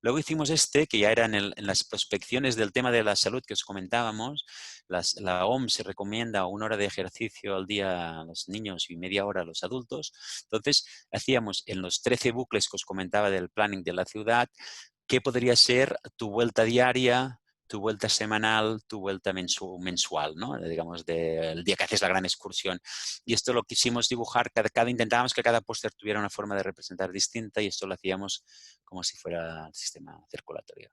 Luego hicimos que ya era en las prospecciones del tema de la salud que os comentábamos. La OMS recomienda 1 hora de ejercicio al día a los niños y media hora a los adultos. Entonces, hacíamos en los 13 bucles que os comentaba del planning de la ciudad, qué podría ser tu vuelta diaria, tu vuelta semanal, tu vuelta mensual, ¿no? Digamos, del día que haces la gran excursión. Y esto lo quisimos dibujar, intentábamos que cada póster tuviera una forma de representar distinta y esto lo hacíamos como si fuera el sistema circulatorio.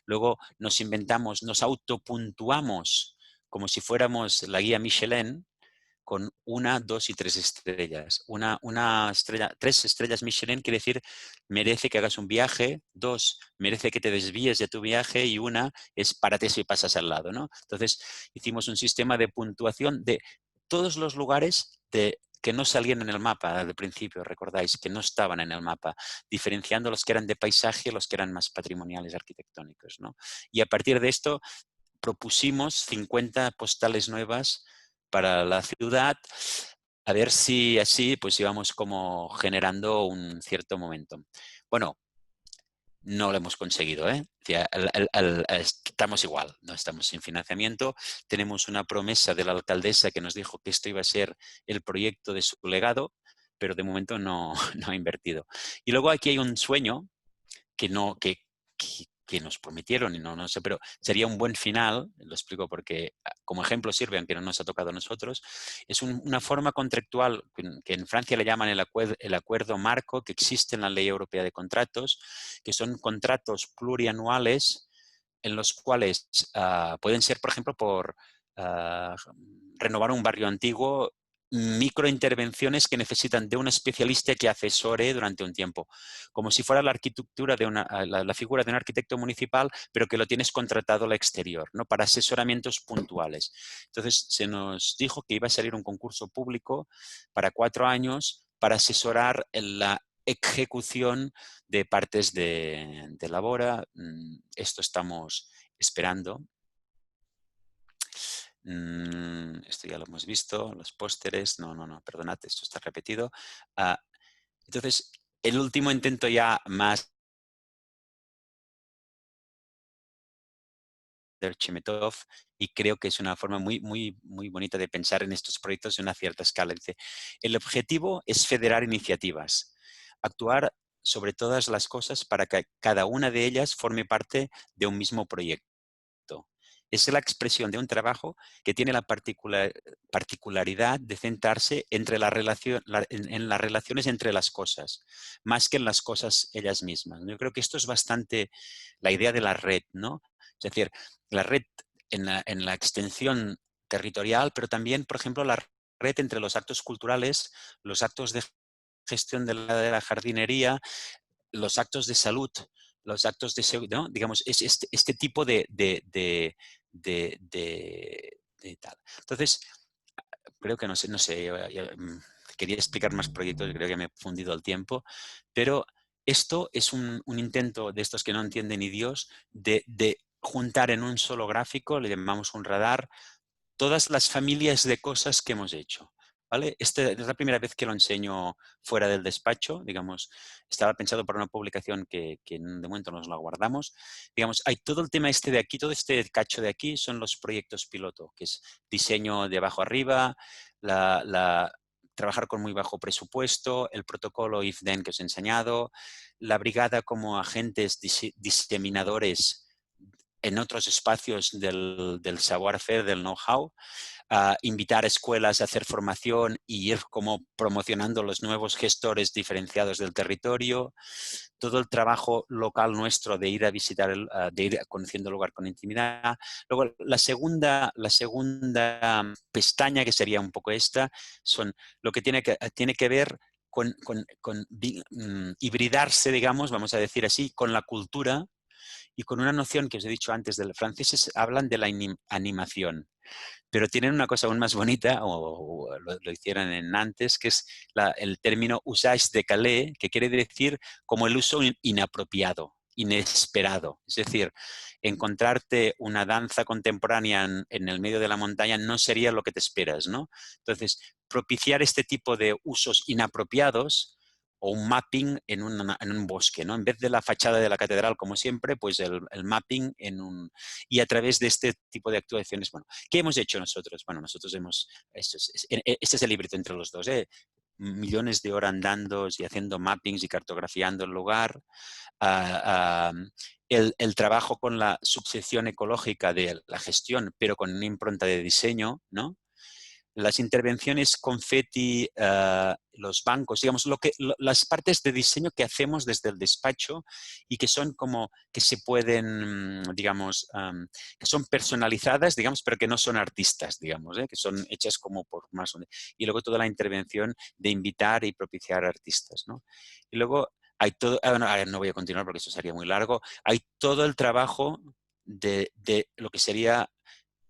Luego nos autopuntuamos como si fuéramos la guía Michelin, con 1, 2 y 3 estrellas. Una estrella, 3 estrellas Michelin quiere decir merece que hagas un viaje, 2 merece que te desvíes de tu viaje y 1 es párate si pasas al lado, ¿no? Entonces hicimos un sistema de puntuación de todos los lugares que no salían en el mapa al principio, recordáis, que no estaban en el mapa, diferenciando los que eran de paisaje y los que eran más patrimoniales arquitectónicos, ¿no? Y a partir de esto propusimos 50 postales nuevas para la ciudad, a ver si así pues íbamos como generando un cierto momento. Bueno, no lo hemos conseguido, ¿eh? O sea, estamos igual, no estamos sin financiamiento. Tenemos una promesa de la alcaldesa que nos dijo que esto iba a ser el proyecto de su legado, pero de momento no, no ha invertido. Y luego aquí hay un sueño que nos prometieron y no sé, pero sería un buen final, lo explico porque como ejemplo sirve, aunque no nos ha tocado a nosotros, es una forma contractual que en Francia le llaman el acuerdo marco, que existe en la Ley Europea de Contratos, que son contratos plurianuales en los cuales pueden ser, por ejemplo, por renovar un barrio antiguo microintervenciones que necesitan de un especialista que asesore durante un tiempo, como si fuera la arquitectura de la figura de un arquitecto municipal, pero que lo tienes contratado al exterior, ¿no? Para asesoramientos puntuales. Entonces se nos dijo que iba a salir un concurso público para 4 años para asesorar en la ejecución de partes de Labora. Esto estamos esperando. Esto ya lo hemos visto, los pósteres, no, perdonad, esto está repetido. Entonces, el último intento ya más de Chemetov, y creo que es una forma muy bonita de pensar en estos proyectos de una cierta escala. Dice, el objetivo es federar iniciativas, actuar sobre todas las cosas para que cada una de ellas forme parte de un mismo proyecto. Es la expresión de un trabajo que tiene la particularidad de centrarse en las relaciones entre las cosas, más que en las cosas ellas mismas. Yo creo que esto es bastante la idea de la red, ¿no? Es decir, la red en la extensión territorial, pero también, por ejemplo, la red entre los actos culturales, los actos de gestión de la jardinería, los actos de salud, los actos de seguridad, ¿no? Digamos, es este tipo de tal. Entonces, creo que no sé, quería explicar más proyectos, creo que me he fundido el tiempo, pero esto es un intento de estos que no entiende ni Dios de juntar en un solo gráfico, le llamamos un radar, todas las familias de cosas que hemos hecho. ¿Vale? Es la primera vez que lo enseño fuera del despacho, digamos, estaba pensado para una publicación que de momento nos la guardamos. Digamos, hay todo el tema este de aquí, todo este cacho de aquí son los proyectos piloto, que es diseño de abajo arriba, trabajar con muy bajo presupuesto, el protocolo if-then que os he enseñado, la brigada como agentes diseminadores en otros espacios del savoir-faire, del know-how, invitar a escuelas a hacer formación y ir como promocionando los nuevos gestores diferenciados del territorio, todo el trabajo local nuestro de ir a visitar, de ir conociendo el lugar con intimidad. Luego, la segunda pestaña, que sería un poco esta, son lo que tiene que ver con hibridarse, digamos, vamos a decir así, con la cultura y con una noción que os he dicho antes, los franceses hablan de la animación, pero tienen una cosa aún más bonita, o lo hicieron en Nantes, que es el término usage décalé, que quiere decir como el uso inapropiado, inesperado. Es decir, encontrarte una danza contemporánea en el medio de la montaña no sería lo que te esperas, ¿no? Entonces, propiciar este tipo de usos inapropiados o un mapping en un bosque, ¿no? En vez de la fachada de la catedral, como siempre, pues el mapping y a través de este tipo de actuaciones. Bueno, ¿qué hemos hecho nosotros? Bueno, nosotros este es el librito entre los dos, ¿eh? Millones de horas andando y haciendo mappings y cartografiando el lugar. El trabajo con la subsección ecológica de la gestión, pero con una impronta de diseño, ¿no? Las intervenciones confeti, los bancos, digamos, las partes de diseño que hacemos desde el despacho y que son como que se pueden, digamos, que son personalizadas, digamos, pero que no son artistas, digamos, que son hechas como por más. Y luego toda la intervención de invitar y propiciar artistas, ¿no? Y luego hay todo, bueno, no voy a continuar porque eso sería muy largo, hay todo el trabajo de lo que sería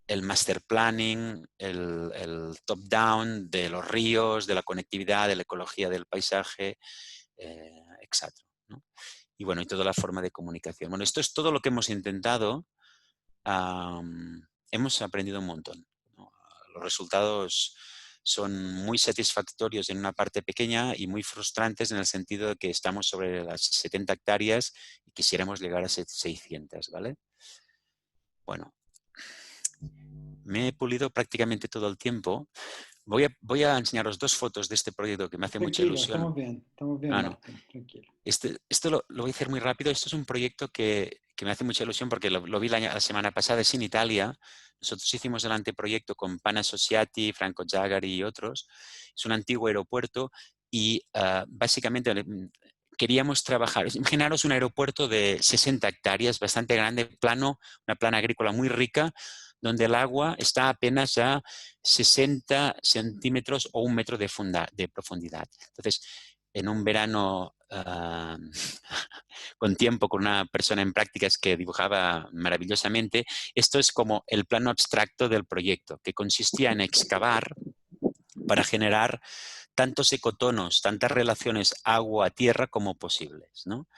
el master planning, el top-down de los ríos, de la conectividad, de la ecología del paisaje, etc. ¿no? Y bueno, y toda la forma de comunicación. Bueno, esto es todo lo que hemos intentado. Hemos aprendido un montón, ¿no? Los resultados son muy satisfactorios en una parte pequeña y muy frustrantes en el sentido de que estamos sobre las 70 hectáreas y quisiéramos llegar a 600, ¿vale? Bueno, me he pulido prácticamente todo el tiempo. Voy a enseñaros 2 fotos de este proyecto que me hace mucha Tranquilo, ilusión. estamos bien, No. Martín, tranquilo. Esto lo voy a hacer muy rápido. Esto es un proyecto que me hace mucha ilusión porque lo vi la semana pasada, es en Italia. Nosotros hicimos el anteproyecto con Pan Associati, Franco Zagari y otros. Es un antiguo aeropuerto y básicamente queríamos trabajar. Imaginaros un aeropuerto de 60 hectáreas, bastante grande, plano, una plana agrícola muy rica, donde el agua está apenas a 60 centímetros o 1 metro de profundidad. Entonces, en un verano con tiempo, con una persona en prácticas que dibujaba maravillosamente, esto es como el plano abstracto del proyecto, que consistía en excavar para generar tantos ecotonos, tantas relaciones agua-tierra como posibles, ¿no?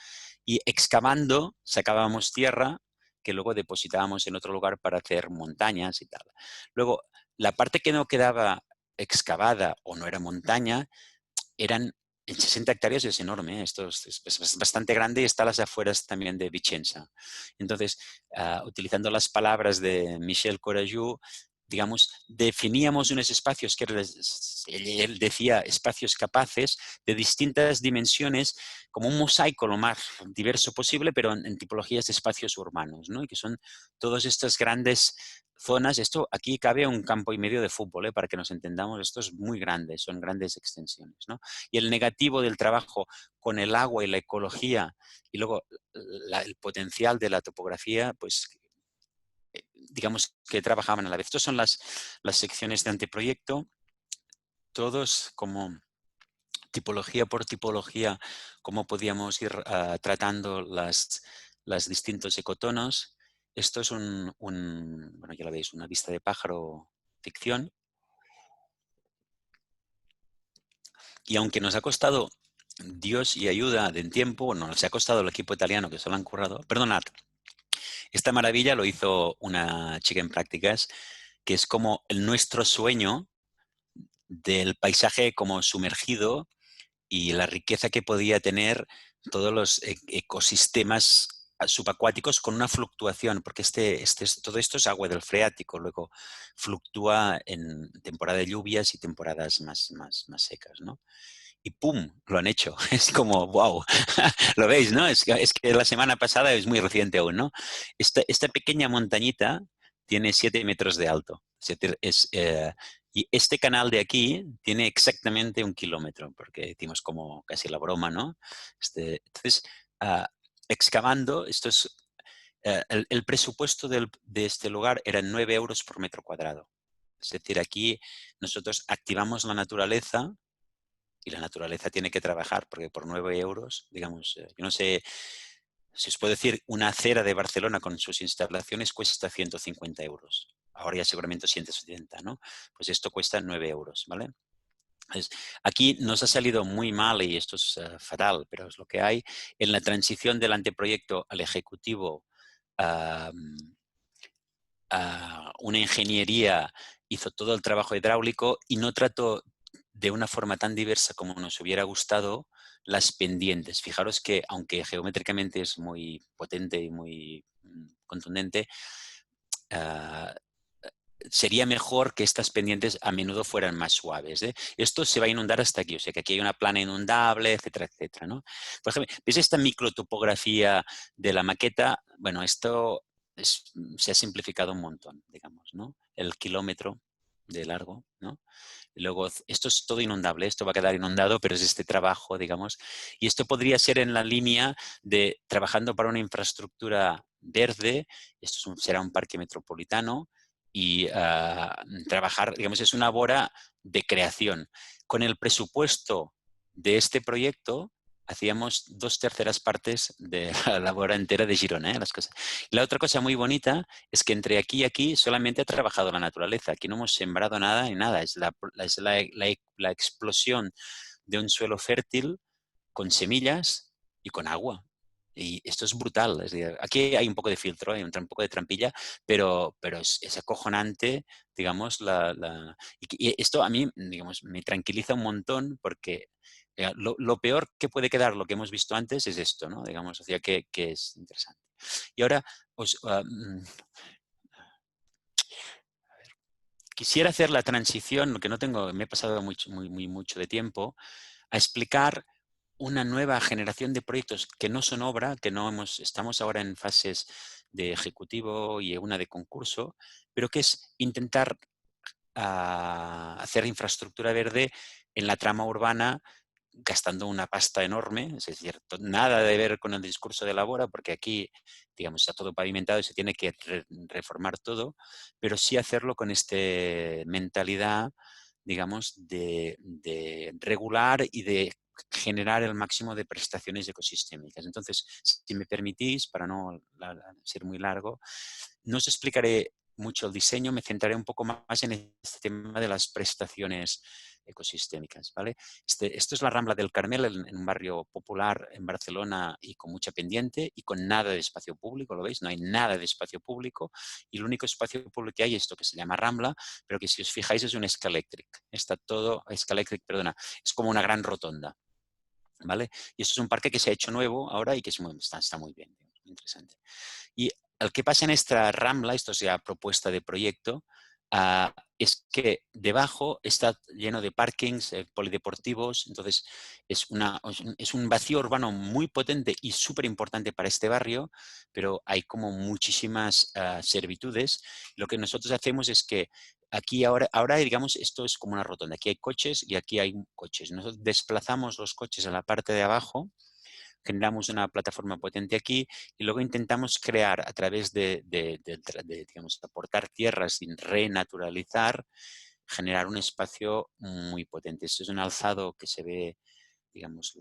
Y excavando sacábamos tierra que luego depositábamos en otro lugar para hacer montañas y tal. Luego, la parte que no quedaba excavada o no era montaña, eran en 60 hectáreas, es enorme, ¿eh? Esto es bastante grande y está a las afueras también de Vicenza. Entonces, utilizando las palabras de Michel Corajou, digamos, definíamos unos espacios que él decía espacios capaces de distintas dimensiones, como un mosaico lo más diverso posible, pero en tipologías de espacios urbanos, ¿no? Y que son todas estas grandes zonas. Esto aquí cabe un campo y medio de fútbol, ¿eh? Para que nos entendamos, esto es muy grande, son grandes extensiones, ¿no? Y el negativo del trabajo con el agua y la ecología y luego el potencial de la topografía, pues digamos que trabajaban a la vez. Estas son las secciones de anteproyecto, todos como tipología por tipología, cómo podíamos ir tratando las distintos ecotonos. Esto es bueno, ya lo veis, una vista de pájaro ficción. Y aunque nos ha costado Dios y ayuda de tiempo, bueno, nos ha costado el equipo italiano que se lo han currado. Perdonad, esta maravilla lo hizo una chica en prácticas, que es como nuestro sueño del paisaje como sumergido y la riqueza que podía tener todos los ecosistemas subacuáticos con una fluctuación, porque todo esto es agua del freático, luego fluctúa en temporada de lluvias y temporadas más secas, ¿no? Y ¡pum! Lo han hecho. Es como, wow, lo veis, ¿no? Es que la semana pasada es muy reciente aún, ¿no? Esta pequeña montañita tiene 7 metros de alto. Y este canal de aquí tiene exactamente 1 kilómetro, porque decimos como casi la broma, ¿no? Entonces, ah, excavando, el presupuesto de este lugar era 9 euros por metro cuadrado. Es decir, aquí nosotros activamos la naturaleza y la naturaleza tiene que trabajar, porque por 9 euros, digamos, yo no sé si os puedo decir, una acera de Barcelona con sus instalaciones cuesta 150 euros. Ahora ya seguramente 170, ¿no? Pues esto cuesta 9 euros, ¿vale? Entonces, aquí nos ha salido muy mal, y esto es fatal, pero es lo que hay, en la transición del anteproyecto al ejecutivo. Una ingeniería hizo todo el trabajo hidráulico y no trató de una forma tan diversa como nos hubiera gustado las pendientes. Fijaros que, aunque geométricamente es muy potente y muy contundente, sería mejor que estas pendientes a menudo fueran más suaves, ¿eh? Esto se va a inundar hasta aquí, o sea que aquí hay una plana inundable, etcétera, etcétera, ¿no? Por ejemplo, ¿ves esta microtopografía de la maqueta? Bueno, esto se ha simplificado un montón, digamos, ¿no? El kilómetro de largo, ¿no? Y luego, esto es todo inundable, esto va a quedar inundado, pero es este trabajo, digamos. Y esto podría ser en la línea de trabajando para una infraestructura verde, esto será un parque metropolitano, y trabajar, digamos, es una labor de creación. Con el presupuesto de este proyecto, hacíamos 2/3 partes de la labor entera de Girona, ¿eh? Las cosas. Y la otra cosa muy bonita es que entre aquí y aquí solamente ha trabajado la naturaleza. Aquí no hemos sembrado nada ni nada. Es la explosión de un suelo fértil con semillas y con agua. Y esto es brutal. Es decir, aquí hay un poco de filtro, hay un poco de trampilla, pero es acojonante, digamos, y esto a mí, digamos, me tranquiliza un montón, porque lo peor que puede quedar, lo que hemos visto antes, es esto, ¿no? Digamos, o sea, que es interesante. Y ahora quisiera hacer la transición, que no tengo, me he pasado mucho de tiempo, a explicar una nueva generación de proyectos que no son obra, que estamos ahora en fases de ejecutivo y una de concurso, pero que es intentar hacer infraestructura verde en la trama urbana gastando una pasta enorme, es decir, nada de ver con el discurso de Labora, porque aquí, digamos, está todo pavimentado y se tiene que reformar todo, pero sí hacerlo con esta mentalidad, digamos, de regular y de generar el máximo de prestaciones ecosistémicas. Entonces, si me permitís, para no ser muy largo, no os explicaré mucho el diseño, me centraré un poco más en este tema de las prestaciones ecosistémicas, ¿vale? Esto es la Rambla del Carmel, en un barrio popular en Barcelona y con mucha pendiente y con nada de espacio público, ¿lo veis? No hay nada de espacio público y el único espacio público que hay es esto que se llama Rambla, pero que si os fijáis es un Scalectric. Está todo, Scalectric, perdona, es como una gran rotonda, ¿vale? Y esto es un parque que se ha hecho nuevo ahora y que está muy bien, muy interesante. Y el que pasa en esta Rambla, esto es ya propuesta de proyecto, es que debajo está lleno de parkings polideportivos, entonces es un vacío urbano muy potente y súper importante para este barrio, pero hay como muchísimas servitudes. Lo que nosotros hacemos es que aquí ahora, digamos, esto es como una rotonda, aquí hay coches y aquí hay coches. Nosotros desplazamos los coches a la parte de abajo, generamos una plataforma potente aquí y luego intentamos crear a través digamos, aportar tierras sin renaturalizar, generar un espacio muy potente. Esto es un alzado que se ve, digamos,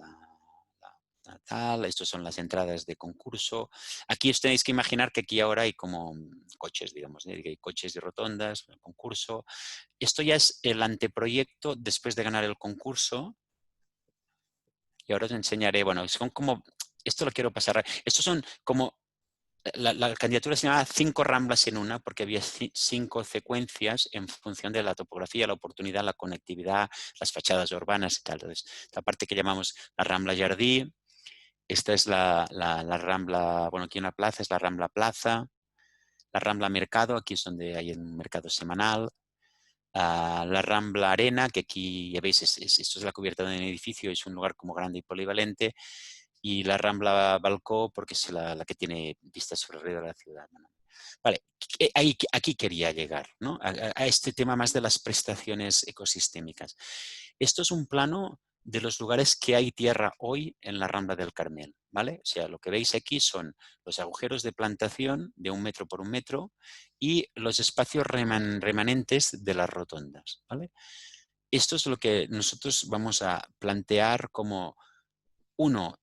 tal. Estos son las entradas de concurso. Aquí os tenéis que imaginar que aquí ahora hay como coches, digamos, hay coches de rotondas, concurso. Esto ya es el anteproyecto después de ganar el concurso. Y ahora os enseñaré, bueno, son como, esto lo quiero pasar, estos son como, la candidatura se llamaba 5 ramblas en una, porque había 5 secuencias en función de la topografía, la oportunidad, la conectividad, las fachadas urbanas y tal. Entonces, la parte que llamamos la Rambla Jardí, esta es la Rambla, bueno, aquí en la plaza es la Rambla Plaza, la Rambla Mercado, aquí es donde hay un mercado semanal, la Rambla Arena, que aquí ya veis, esto es la cubierta de un edificio, es un lugar como grande y polivalente, y la Rambla Balcó, porque es la que tiene vistas sobre el río de la ciudad. Vale, aquí quería llegar, ¿no? A este tema más de las prestaciones ecosistémicas. Esto es un plano de los lugares que hay tierra hoy en la Rambla del Carmel, ¿vale? O sea, lo que veis aquí son los agujeros de plantación de 1 metro por 1 metro y los espacios remanentes de las rotondas, ¿vale? Esto es lo que nosotros vamos a plantear como, uno,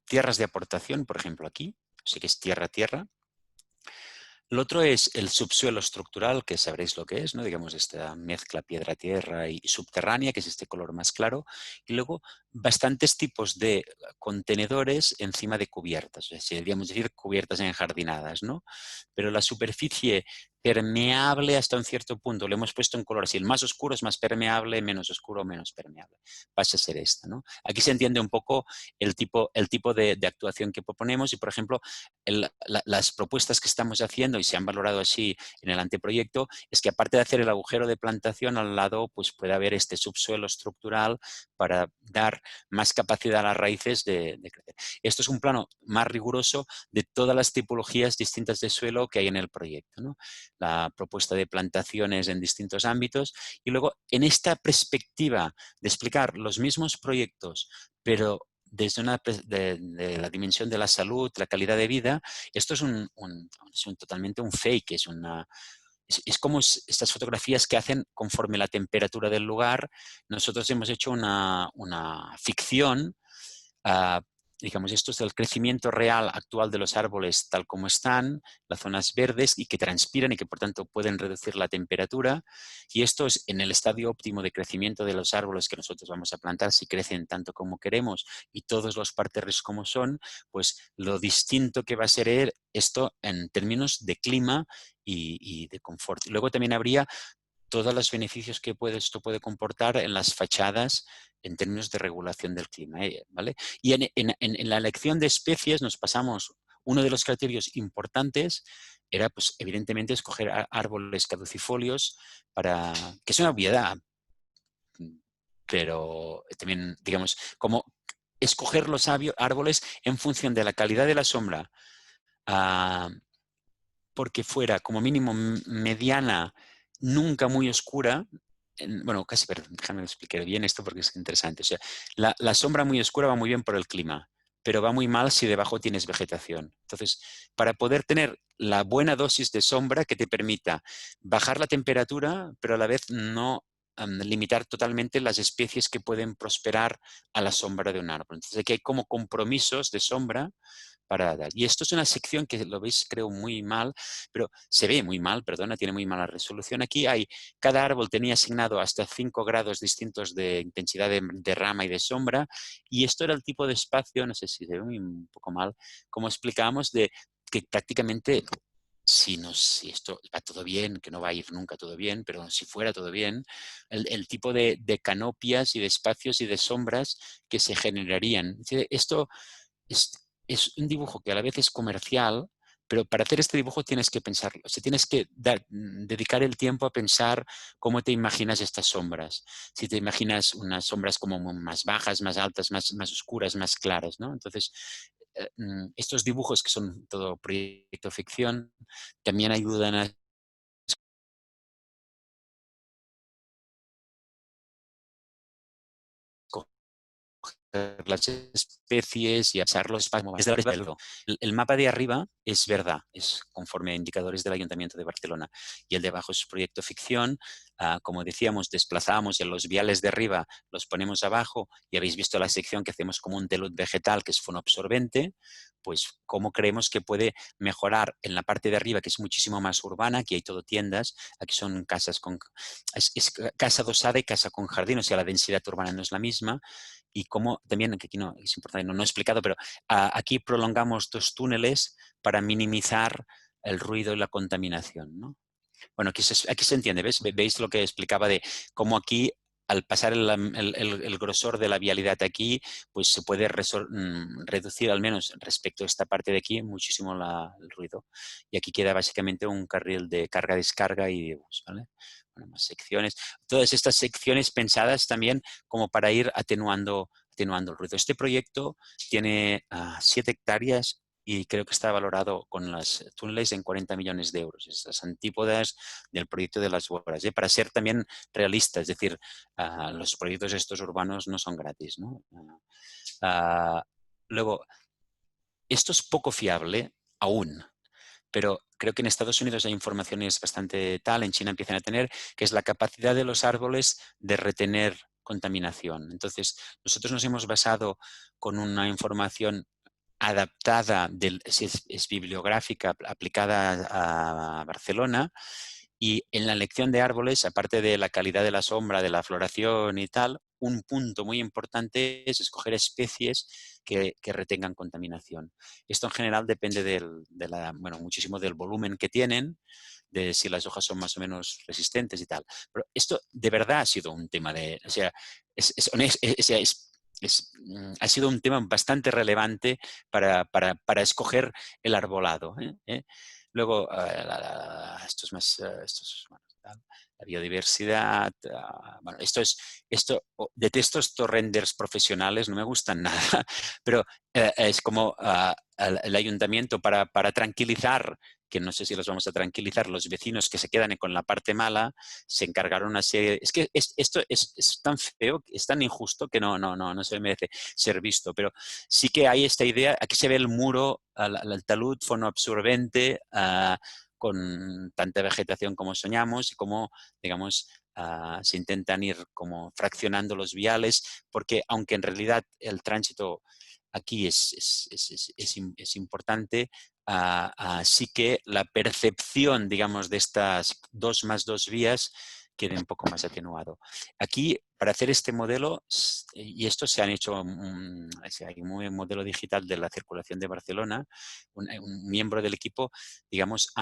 tierras de aportación, por ejemplo aquí, sí que es tierra-tierra. Lo otro es el subsuelo estructural, que sabréis lo que es, ¿no? Digamos, esta mezcla piedra-tierra y subterránea, que es este color más claro. Y luego bastantes tipos de contenedores encima de cubiertas, o sea, deberíamos decir cubiertas enjardinadas, ¿no? Pero la superficie permeable hasta un cierto punto, lo hemos puesto en color así, el más oscuro es más permeable, menos oscuro menos permeable. Pasa a ser esta, ¿no? Aquí se entiende un poco el tipo de actuación que proponemos y, por ejemplo, las propuestas que estamos haciendo y se han valorado así en el anteproyecto es que, aparte de hacer el agujero de plantación al lado, pues puede haber este subsuelo estructural para dar más capacidad a las raíces de crecer. Esto es un plano más riguroso de todas las tipologías distintas de suelo que hay en el proyecto, ¿no? La propuesta de plantaciones en distintos ámbitos y luego, en esta perspectiva de explicar los mismos proyectos, pero desde de la dimensión de la salud, la calidad de vida, esto es totalmente un fake, es como estas fotografías que hacen conforme la temperatura del lugar. Nosotros hemos hecho una ficción, uh, digamos, esto es el crecimiento real actual de los árboles tal como están, las zonas verdes y que transpiran y que por tanto pueden reducir la temperatura. Y esto es en el estadio óptimo de crecimiento de los árboles que nosotros vamos a plantar, si crecen tanto como queremos y todos los parterres como son, pues lo distinto que va a ser esto en términos de clima y de confort. Y luego también habría todos los beneficios que esto puede comportar en las fachadas en términos de regulación del clima, ¿vale? Y en la elección de especies nos pasamos, uno de los criterios importantes era, pues, evidentemente, escoger árboles caducifolios, que es una obviedad, pero también, digamos, como escoger los árboles en función de la calidad de la sombra, porque fuera como mínimo mediana, nunca muy oscura, bueno, casi, perdón, déjame explicar bien esto porque es interesante. O sea, la sombra muy oscura va muy bien por el clima, pero va muy mal si debajo tienes vegetación. Entonces, para poder tener la buena dosis de sombra que te permita bajar la temperatura, pero a la vez no limitar totalmente las especies que pueden prosperar a la sombra de un árbol. Entonces, aquí hay como compromisos de sombra para dar. Y esto es una sección que lo veis, creo, muy mal, pero se ve muy mal, perdona, tiene muy mala resolución. Aquí hay, cada árbol tenía asignado hasta 5 grados distintos de intensidad de rama y de sombra, y esto era el tipo de espacio, no sé si se ve un poco mal, como explicábamos, de que prácticamente si esto va todo bien, que no va a ir nunca todo bien, pero si fuera todo bien, el tipo de canopias y de espacios y de sombras que se generarían. Esto es un dibujo que a la vez es comercial, pero para hacer este dibujo tienes que pensarlo. O sea, tienes que dedicar el tiempo a pensar cómo te imaginas estas sombras. Si te imaginas unas sombras como más bajas, más altas, más oscuras, más claras, ¿no? Entonces, estos dibujos que son todo proyecto ficción también ayudan a las especies y a usarlos para el mapa de arriba es verdad, es conforme a indicadores del Ayuntamiento de Barcelona, y el de abajo es proyecto ficción. Como decíamos, desplazamos y en los viales de arriba los ponemos abajo, y habéis visto la sección que hacemos como un telud vegetal que es fonoabsorbente. Pues cómo creemos que puede mejorar en la parte de arriba, que es muchísimo más urbana. Aquí hay todo tiendas, aquí son casas con es casa dosada y casa con jardín, o sea, la densidad urbana no es la misma. Y cómo también, que aquí no es importante, no he explicado, pero aquí prolongamos 2 túneles para minimizar el ruido y la contaminación, ¿no? Bueno, aquí se entiende, ¿ves? ¿Veis lo que explicaba de cómo aquí, al pasar el grosor de la vialidad aquí, pues se puede reducir, al menos respecto a esta parte de aquí, muchísimo el ruido. Y aquí queda básicamente un carril de carga-descarga y de bus, ¿vale? Bueno, más secciones. Todas estas secciones pensadas también como para ir atenuando el ruido. Este proyecto tiene 7 hectáreas y creo que está valorado con las túneles en 40 millones de euros. Estas antípodas del proyecto de las obras, ¿eh? Para ser también realista, es decir, los proyectos estos urbanos no son gratis, ¿no? Luego, esto es poco fiable aún, pero creo que en Estados Unidos hay informaciones bastante tal, en China empiezan a tener, que es la capacidad de los árboles de retener contaminación. Entonces, nosotros nos hemos basado con una información adaptada, es bibliográfica, aplicada a Barcelona, y en la elección de árboles, aparte de la calidad de la sombra, de la floración y tal, un punto muy importante es escoger especies que retengan contaminación. Esto en general depende muchísimo del volumen que tienen, de si las hojas son más o menos resistentes y tal. Pero esto de verdad ha sido un tema o sea, ha sido un tema bastante relevante para escoger el arbolado. Luego, esto es más, bueno, la biodiversidad. Bueno, detesto estos renders profesionales, no me gustan nada, pero es como el ayuntamiento para tranquilizar, que no sé si los vamos a tranquilizar, los vecinos que se quedan con la parte mala, se encargaron una serie. Es que esto es tan feo, es tan injusto que no se merece ser visto. Pero sí que hay esta idea, aquí se ve el muro, el talud fonoabsorbente, con tanta vegetación como soñamos y como, digamos, se intentan ir como fraccionando los viales, porque aunque en realidad el tránsito aquí es importante, sí que la percepción, digamos, de estas 2 más 2 vías quede un poco más atenuado. Aquí, para hacer este modelo, y esto se han hecho, hay un modelo digital de la circulación de Barcelona, un miembro del equipo, digamos,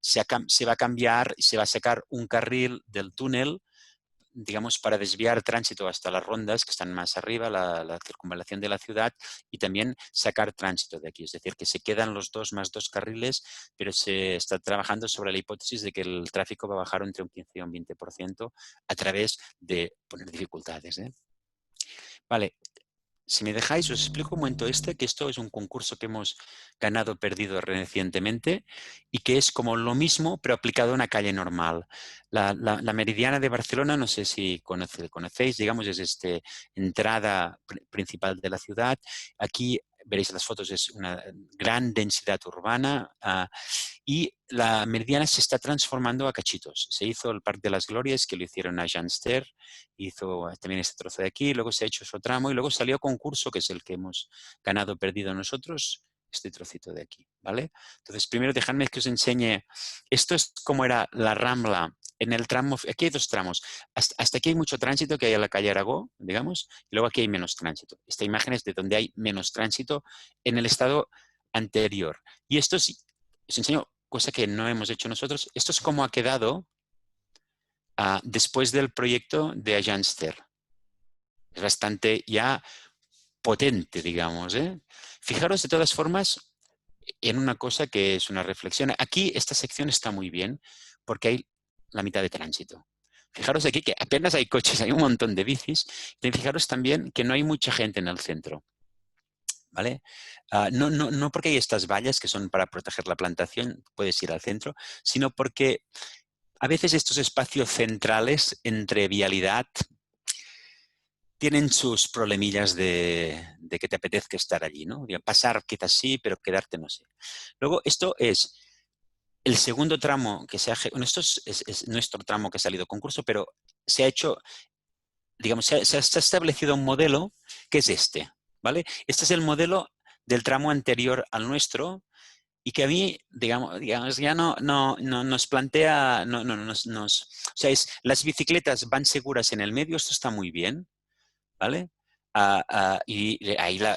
se va a cambiar y se va a sacar un carril del túnel, digamos, para desviar tránsito hasta las rondas que están más arriba, la circunvalación de la ciudad, y también sacar tránsito de aquí. Es decir, que se quedan los 2 más 2 carriles, pero se está trabajando sobre la hipótesis de que el tráfico va a bajar entre un 15 y un 20% a través de poner dificultades. Vale. si me dejáis, os explico un momento que esto es un concurso que hemos ganado, perdido recientemente y que es como lo mismo, pero aplicado a una calle normal. La Meridiana de Barcelona, no sé si conocéis, digamos, es entrada principal de la ciudad. Aquí veréis las fotos, es una gran densidad urbana. Y la Meridiana se está transformando a cachitos. Se hizo el Parque de las Glorias, que lo hicieron a Jean Ster, hizo también este trozo de aquí, luego se ha hecho su tramo y luego salió concurso, que es el que hemos ganado, perdido nosotros, este trocito de aquí, ¿vale? Entonces, primero dejadme que os enseñe, esto es como era la Rambla en el tramo, aquí hay dos tramos, hasta aquí hay mucho tránsito, que hay en la calle Aragó, digamos, y luego aquí hay menos tránsito. Esta imagen es de donde hay menos tránsito en el estado anterior. Y esto es, os enseño cosa que no hemos hecho nosotros, esto es como ha quedado después del proyecto de Ajanster. Es bastante ya potente, digamos. Fijaros de todas formas en una cosa que es una reflexión. Aquí esta sección está muy bien porque hay la mitad de tránsito. Fijaros aquí que apenas hay coches, hay un montón de bicis. Y fijaros también que no hay mucha gente en el centro. ¿Vale? No porque hay estas vallas que son para proteger la plantación, puedes ir al centro, sino porque a veces estos espacios centrales entre vialidad tienen sus problemillas de que te apetezca estar allí, ¿no? Pasar quizás sí, pero quedarte no sé. Luego, esto es el segundo tramo que se ha... Bueno, esto es nuestro tramo que ha salido concurso, pero se ha hecho, digamos, se ha establecido un modelo que es este, ¿vale? Este es el modelo del tramo anterior al nuestro y que a mí, digamos ya no nos plantea, o sea, las bicicletas van seguras en el medio, esto está muy bien, ¿vale? Y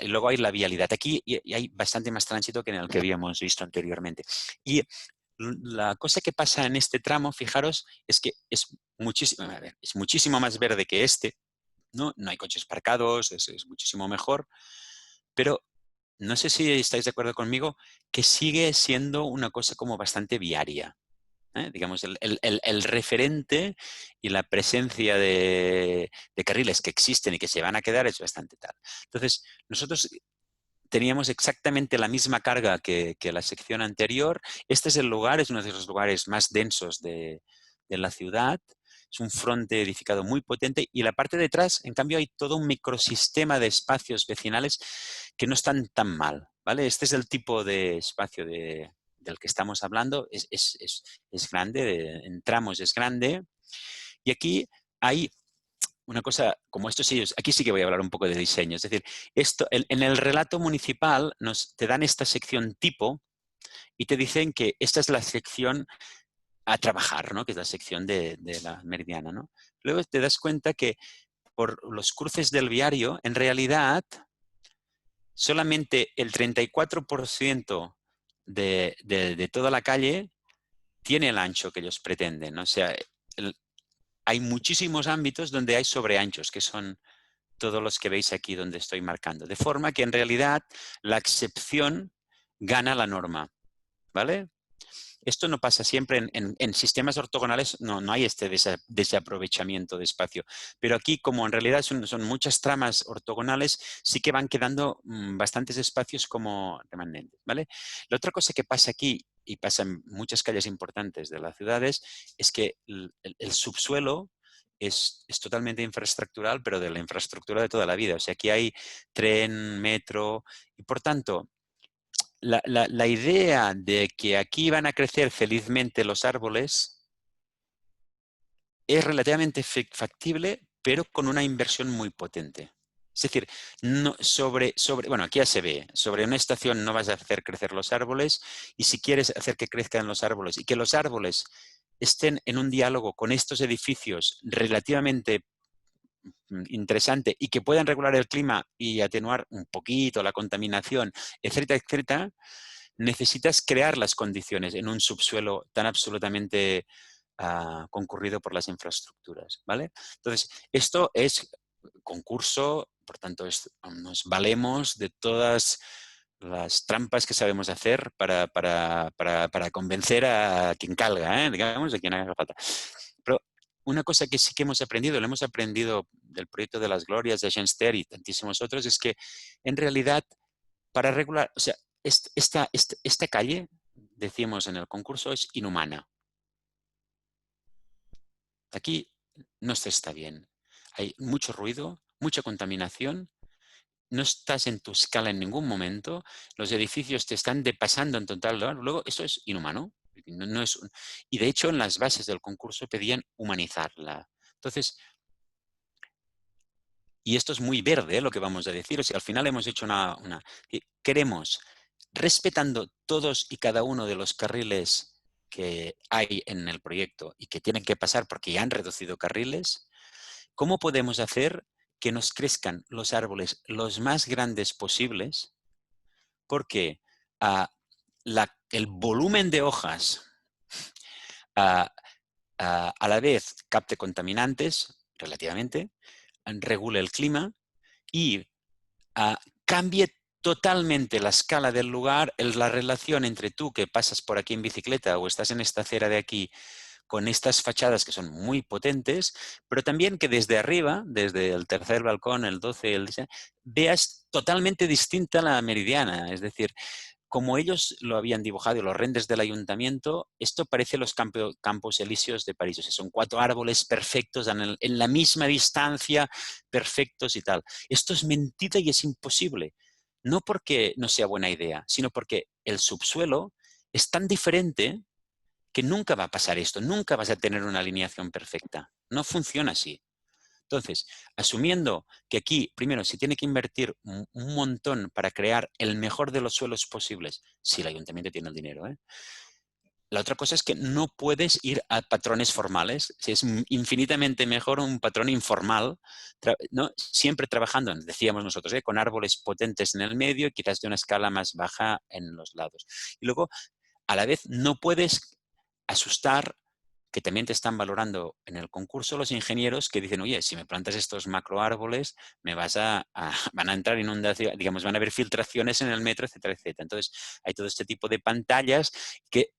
luego hay la vialidad. Aquí y hay bastante más tránsito que en el que habíamos visto anteriormente. Y la cosa que pasa en este tramo, fijaros, es que es muchísimo más verde que este, ¿no? No hay coches parcados, es muchísimo mejor, pero no sé si estáis de acuerdo conmigo que sigue siendo una cosa como bastante viaria. Digamos, el referente y la presencia de carriles que existen y que se van a quedar es bastante tal. Entonces, nosotros teníamos exactamente la misma carga que la sección anterior. Este es el lugar, es uno de los lugares más densos de la ciudad. Es un fronte edificado muy potente y la parte de atrás, en cambio, hay todo un microsistema de espacios vecinales que no están tan mal, ¿vale? Este es el tipo de espacio del que estamos hablando. Es grande, en tramos es grande. Y aquí hay una cosa como estos sellos, aquí sí que voy a hablar un poco de diseño. Es decir, en el relato municipal te dan esta sección tipo y te dicen que esta es la sección a trabajar, ¿no? Que es la sección de la meridiana, ¿no? Luego te das cuenta que por los cruces del viario, en realidad, solamente el 34% de toda la calle tiene el ancho que ellos pretenden, ¿no? O sea, hay muchísimos ámbitos donde hay sobreanchos, que son todos los que veis aquí donde estoy marcando. De forma que en realidad la excepción gana la norma, ¿vale? Esto no pasa siempre en sistemas ortogonales, no hay este desaprovechamiento de espacio. Pero aquí, como en realidad son muchas tramas ortogonales, sí que van quedando bastantes espacios como remanentes, ¿vale? La otra cosa que pasa aquí, y pasa en muchas calles importantes de las ciudades, es que el subsuelo es totalmente infraestructural, pero de la infraestructura de toda la vida. O sea, aquí hay tren, metro, y por tanto, la idea de que aquí van a crecer felizmente los árboles es relativamente factible, pero con una inversión muy potente. Es decir, bueno, aquí ya se ve, sobre una estación no vas a hacer crecer los árboles y si quieres hacer que crezcan los árboles y que los árboles estén en un diálogo con estos edificios relativamente interesante y que puedan regular el clima y atenuar un poquito la contaminación, etcétera, etcétera, necesitas crear las condiciones en un subsuelo tan absolutamente concurrido por las infraestructuras, ¿vale? Entonces, esto es concurso, por tanto, nos valemos de todas las trampas que sabemos hacer para convencer a quien calga, digamos, a quien haga falta. Pero una cosa que sí que hemos aprendido, lo hemos aprendido del proyecto de las Glorias, de Genster y tantísimos otros, es que en realidad para regular, o sea, esta calle, decíamos en el concurso, es inhumana. Aquí no se está bien. Hay mucho ruido, mucha contaminación, no estás en tu escala en ningún momento, los edificios te están pasando en total. Luego, esto es inhumano. No es, y de hecho, en las bases del concurso pedían humanizarla. Entonces, y esto es muy verde, lo que vamos a decir. O sea, al final hemos hecho queremos, respetando todos y cada uno de los carriles que hay en el proyecto y que tienen que pasar porque ya han reducido carriles, ¿cómo podemos hacer que nos crezcan los árboles los más grandes posibles? Porque el volumen de hojas a la vez capte contaminantes relativamente, regule el clima y cambie totalmente la escala del lugar, la relación entre tú que pasas por aquí en bicicleta o estás en esta acera de aquí con estas fachadas que son muy potentes, pero también que desde arriba, desde el tercer balcón, el 12, veas totalmente distinta la meridiana. Es decir, como ellos lo habían dibujado, los renders del ayuntamiento, esto parece los campos elíseos de París. O sea, son 4 árboles perfectos en la misma distancia, perfectos y tal. Esto es mentira y es imposible. No porque no sea buena idea, sino porque el subsuelo es tan diferente que nunca va a pasar esto. Nunca vas a tener una alineación perfecta. No funciona así. Entonces, asumiendo que aquí, primero, se tiene que invertir un montón para crear el mejor de los suelos posibles, si el ayuntamiento tiene el dinero, ¿eh? La otra cosa es que no puedes ir a patrones formales. Es infinitamente mejor un patrón informal, ¿no? Siempre trabajando, decíamos nosotros, con árboles potentes en el medio y quizás de una escala más baja en los lados. Y luego, a la vez, no puedes asustar, que también te están valorando en el concurso los ingenieros que dicen, oye, si me plantas estos macroárboles, van a entrar inundaciones, digamos, van a haber filtraciones en el metro, etcétera, etcétera. Entonces, hay todo este tipo de pantallas que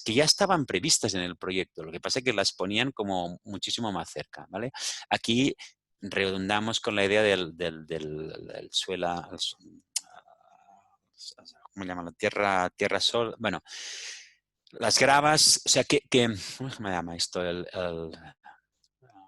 ya estaban previstas en el proyecto, lo que pasa es que las ponían como muchísimo más cerca, ¿vale? Aquí redundamos con la idea del suelo, ¿cómo llaman? Tierra-sol, bueno, las gravas, o sea, ¿cómo se llama esto? El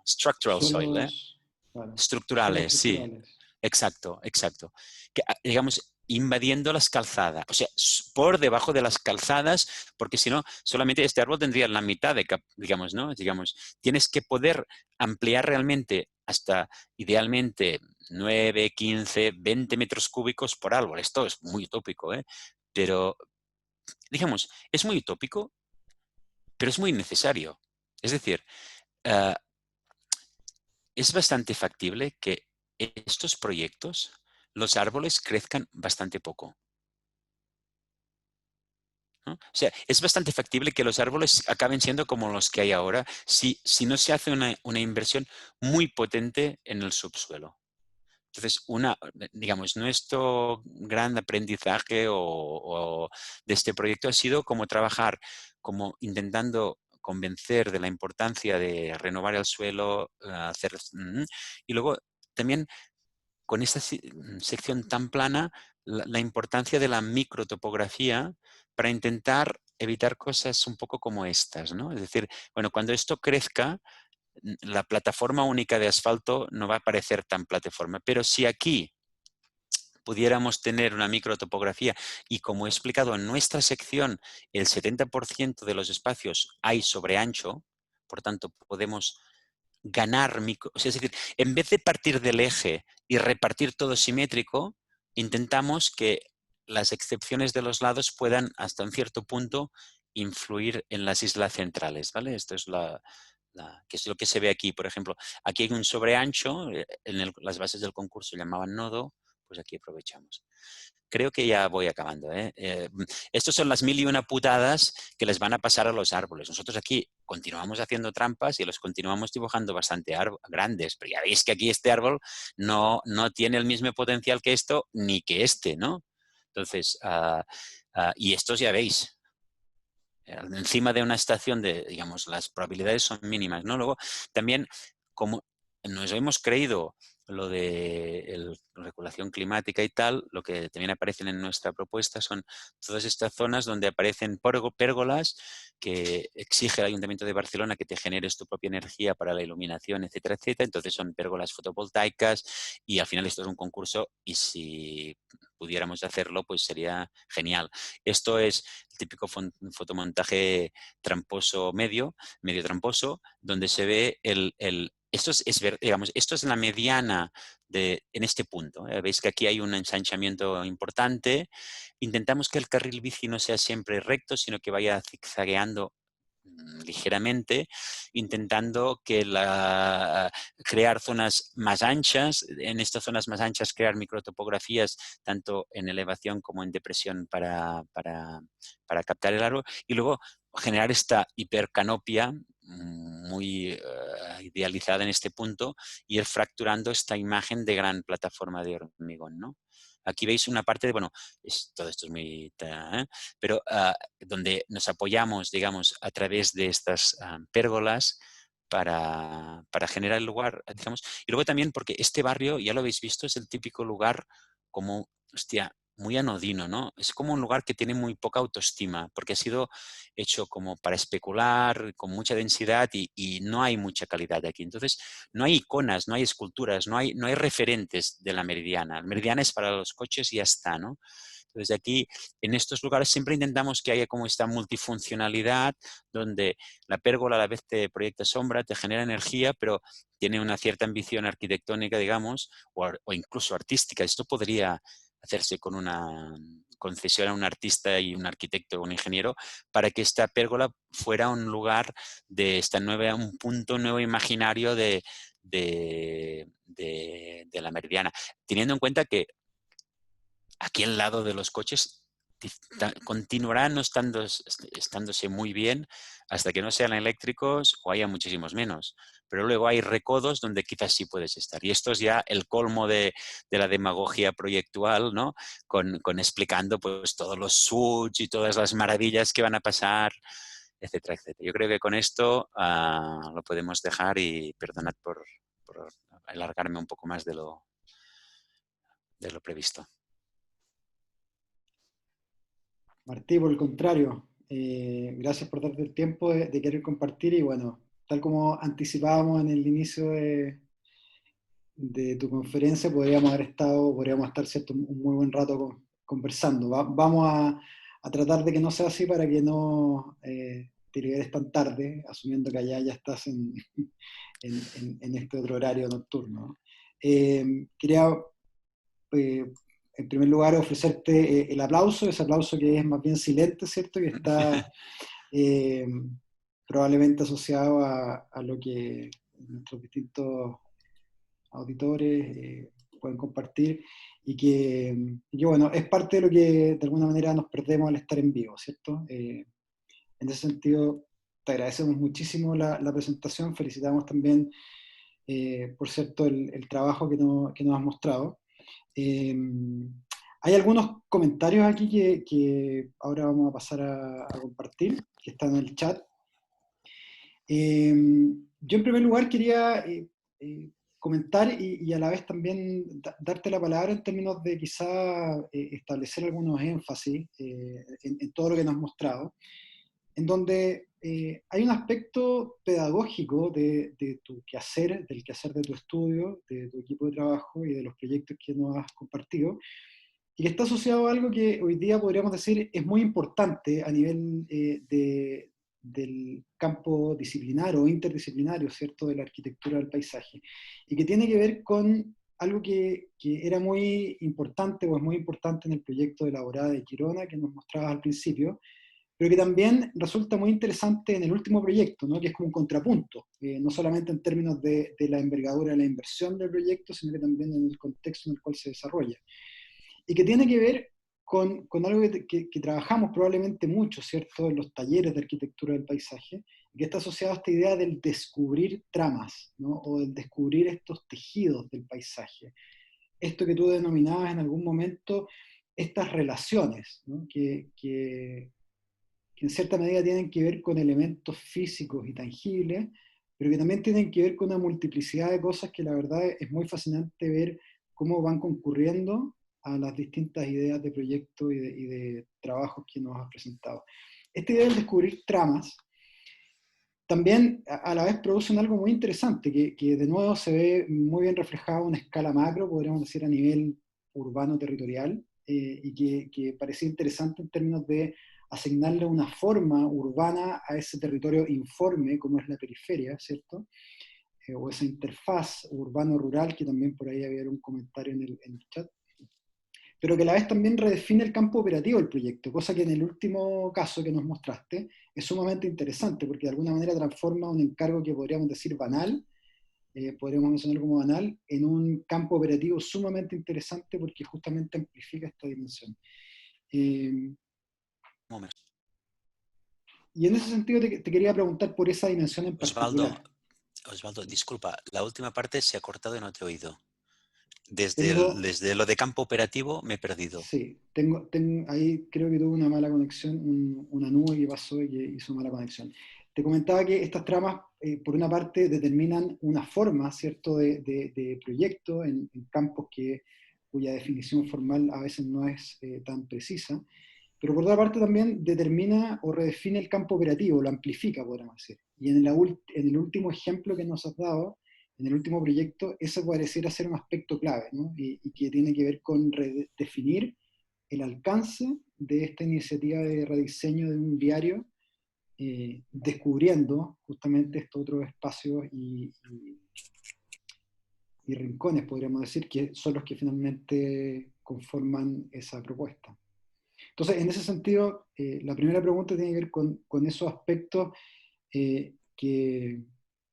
structural soil, ¿eh? Suelos, claro, suelos Estructurales, sí, estructurales. exacto, exacto. Que, digamos, invadiendo las calzadas, o sea, por debajo de las calzadas, porque si no, solamente este árbol tendría la mitad digamos, ¿no? Digamos, tienes que poder ampliar realmente hasta, idealmente, 9, 15, 20 metros cúbicos por árbol. Esto es muy utópico, ¿eh? Pero, digamos, es muy utópico, pero es muy necesario. Es decir, uh, es bastante factible que estos proyectos, los árboles crezcan bastante poco, ¿no? O sea, es bastante factible que los árboles acaben siendo como los que hay ahora si no se hace una inversión muy potente en el subsuelo. Entonces, digamos, nuestro gran aprendizaje de este proyecto ha sido como trabajar, como intentando convencer de la importancia de renovar el suelo, y luego también con esta sección tan plana, la importancia de la microtopografía para intentar evitar cosas un poco como estas, ¿no? Es decir, bueno, cuando esto crezca, la plataforma única de asfalto no va a parecer tan plataforma, pero si aquí pudiéramos tener una microtopografía y como he explicado en nuestra sección, el 70% de los espacios hay sobre ancho, por tanto podemos ganar, o sea, es decir, en vez de partir del eje y repartir todo simétrico, intentamos que las excepciones de los lados puedan hasta un cierto punto influir en las islas centrales, ¿vale? Esto es que es lo que se ve aquí, por ejemplo. Aquí hay un sobreancho, en las bases del concurso llamaban nodo, pues aquí aprovechamos. Creo que ya voy acabando, ¿eh? Estos son las 1001 putadas que les van a pasar a los árboles. Nosotros aquí continuamos haciendo trampas y los continuamos dibujando bastante grandes, pero ya veis que aquí este árbol no tiene el mismo potencial que esto ni que este, ¿no? Entonces, y estos ya veis, encima de una estación digamos, las probabilidades son mínimas, ¿no? Luego, también, como nos hemos creído lo de la regulación climática y tal, lo que también aparecen en nuestra propuesta son todas estas zonas donde aparecen pérgolas que exige el Ayuntamiento de Barcelona que te generes tu propia energía para la iluminación, etcétera, etcétera. Entonces son pérgolas fotovoltaicas y al final esto es un concurso y si pudiéramos hacerlo, pues sería genial. Esto es el típico fotomontaje tramposo medio tramposo, donde se ve digamos, esto es la mediana en este punto. Veis que aquí hay un ensanchamiento importante. Intentamos que el carril bici no sea siempre recto, sino que vaya zigzagueando ligeramente, intentando crear zonas más anchas. En estas zonas más anchas crear microtopografías tanto en elevación como en depresión para captar el árbol. Y luego generar esta hipercanopia muy idealizada en este punto y ir fracturando esta imagen de gran plataforma de hormigón, ¿no? Aquí veis una parte de, bueno, todo esto es muy... pero donde nos apoyamos, digamos, a través de estas pérgolas para generar el lugar, digamos. Y luego también porque este barrio, ya lo habéis visto, es el típico lugar como, hostia, muy anodino, ¿no? Es como un lugar que tiene muy poca autoestima, porque ha sido hecho como para especular, con mucha densidad y no hay mucha calidad aquí. Entonces, no hay iconas, no hay esculturas, no hay referentes de la Meridiana. La Meridiana es para los coches y ya está, ¿no? Entonces, aquí, en estos lugares, siempre intentamos que haya como esta multifuncionalidad, donde la pérgola a la vez te proyecta sombra, te genera energía, pero tiene una cierta ambición arquitectónica, digamos, o incluso artística. Esto podría hacerse con una concesión a un artista y un arquitecto o un ingeniero para que esta pérgola fuera un lugar de esta nueva, un punto nuevo imaginario de la Meridiana. Teniendo en cuenta que aquí al lado de los coches continuarán no estándose muy bien hasta que no sean eléctricos o haya muchísimos menos. Pero luego hay recodos donde quizás sí puedes estar. Y esto es ya el colmo de la demagogia proyectual, ¿no? Con explicando pues todos los switch y todas las maravillas que van a pasar, etcétera, etcétera. Yo creo que con esto lo podemos dejar y perdonad por alargarme un poco más de lo previsto. Martí, por el contrario, gracias por darte el tiempo de querer compartir y bueno, tal como anticipábamos en el inicio de tu conferencia, podríamos estar ¿cierto? Un muy buen rato conversando. Vamos a tratar de que no sea así para que no te liberes tan tarde, asumiendo que allá ya estás en este otro horario nocturno, ¿no? Quería eh, en primer lugar, ofrecerte el aplauso, ese aplauso que es más bien silente, ¿cierto? Que está eh, probablemente asociado a lo que nuestros distintos auditores pueden compartir y que, bueno, es parte de lo que de alguna manera nos perdemos al estar en vivo, ¿cierto? En ese sentido, te agradecemos muchísimo la presentación, felicitamos también, por cierto, el trabajo que nos has mostrado. Eh, Hay algunos comentarios aquí que ahora vamos a pasar a compartir, que están en el chat. Eh, yo en primer lugar quería comentar y a la vez también darte la palabra en términos de quizá establecer algunos énfasis en todo lo que nos has mostrado, en donde hay un aspecto pedagógico de tu quehacer, del quehacer de tu estudio, de tu equipo de trabajo y de los proyectos que nos has compartido, y que está asociado a algo que hoy día podríamos decir es muy importante a nivel del campo disciplinario o interdisciplinario, ¿cierto?, de la arquitectura del paisaje, y que tiene que ver con algo que era muy importante o es muy importante en el proyecto de la Borada de Quirona que nos mostrabas al principio, pero que también resulta muy interesante en el último proyecto, ¿no? Que es como un contrapunto, no solamente en términos de la envergadura de la inversión del proyecto, sino que también en el contexto en el cual se desarrolla y que tiene que ver con algo que trabajamos probablemente mucho, ¿cierto?, en los talleres de arquitectura del paisaje, que está asociado a esta idea del descubrir tramas, ¿no?, o del descubrir estos tejidos del paisaje. Esto que tú denominabas en algún momento, estas relaciones, ¿no?, que que en cierta medida tienen que ver con elementos físicos y tangibles, pero que también tienen que ver con una multiplicidad de cosas que la verdad es muy fascinante ver cómo van concurriendo a las distintas ideas de proyecto y de trabajos que nos has presentado. Esta idea de descubrir tramas también a la vez producen algo muy interesante, que de nuevo se ve muy bien reflejado a una escala macro, podríamos decir a nivel urbano territorial, y que parecía interesante en términos de asignarle una forma urbana a ese territorio informe, como es la periferia, ¿cierto? O esa interfaz urbano-rural, que también por ahí había un comentario en el chat, pero que a la vez también redefine el campo operativo del proyecto, cosa que en el último caso que nos mostraste es sumamente interesante, porque de alguna manera transforma un encargo que podríamos decir banal, podríamos mencionar como banal, en un campo operativo sumamente interesante porque justamente amplifica esta dimensión. Y en ese sentido te quería preguntar por esa dimensión en particular. Osvaldo, disculpa, la última parte se ha cortado y no te he oído. Tengo, Desde lo de campo operativo me he perdido. sí, ahí creo que tuve una mala conexión, una nube que pasó y que hizo mala conexión. Te comentaba que estas tramas, por una parte, determinan una forma, ¿cierto?, de proyecto en campos cuya definición formal a veces no es tan precisa, pero por otra parte también determina o redefine el campo operativo, lo amplifica, podríamos decir. Y en el último ejemplo que nos has dado, en el último proyecto, eso pareciera ser un aspecto clave, ¿no? Y que tiene que ver con redefinir el alcance de esta iniciativa de rediseño de un diario, descubriendo justamente estos otros espacios y rincones, podríamos decir, que son los que finalmente conforman esa propuesta. Entonces, en ese sentido, la primera pregunta tiene que ver con esos aspectos que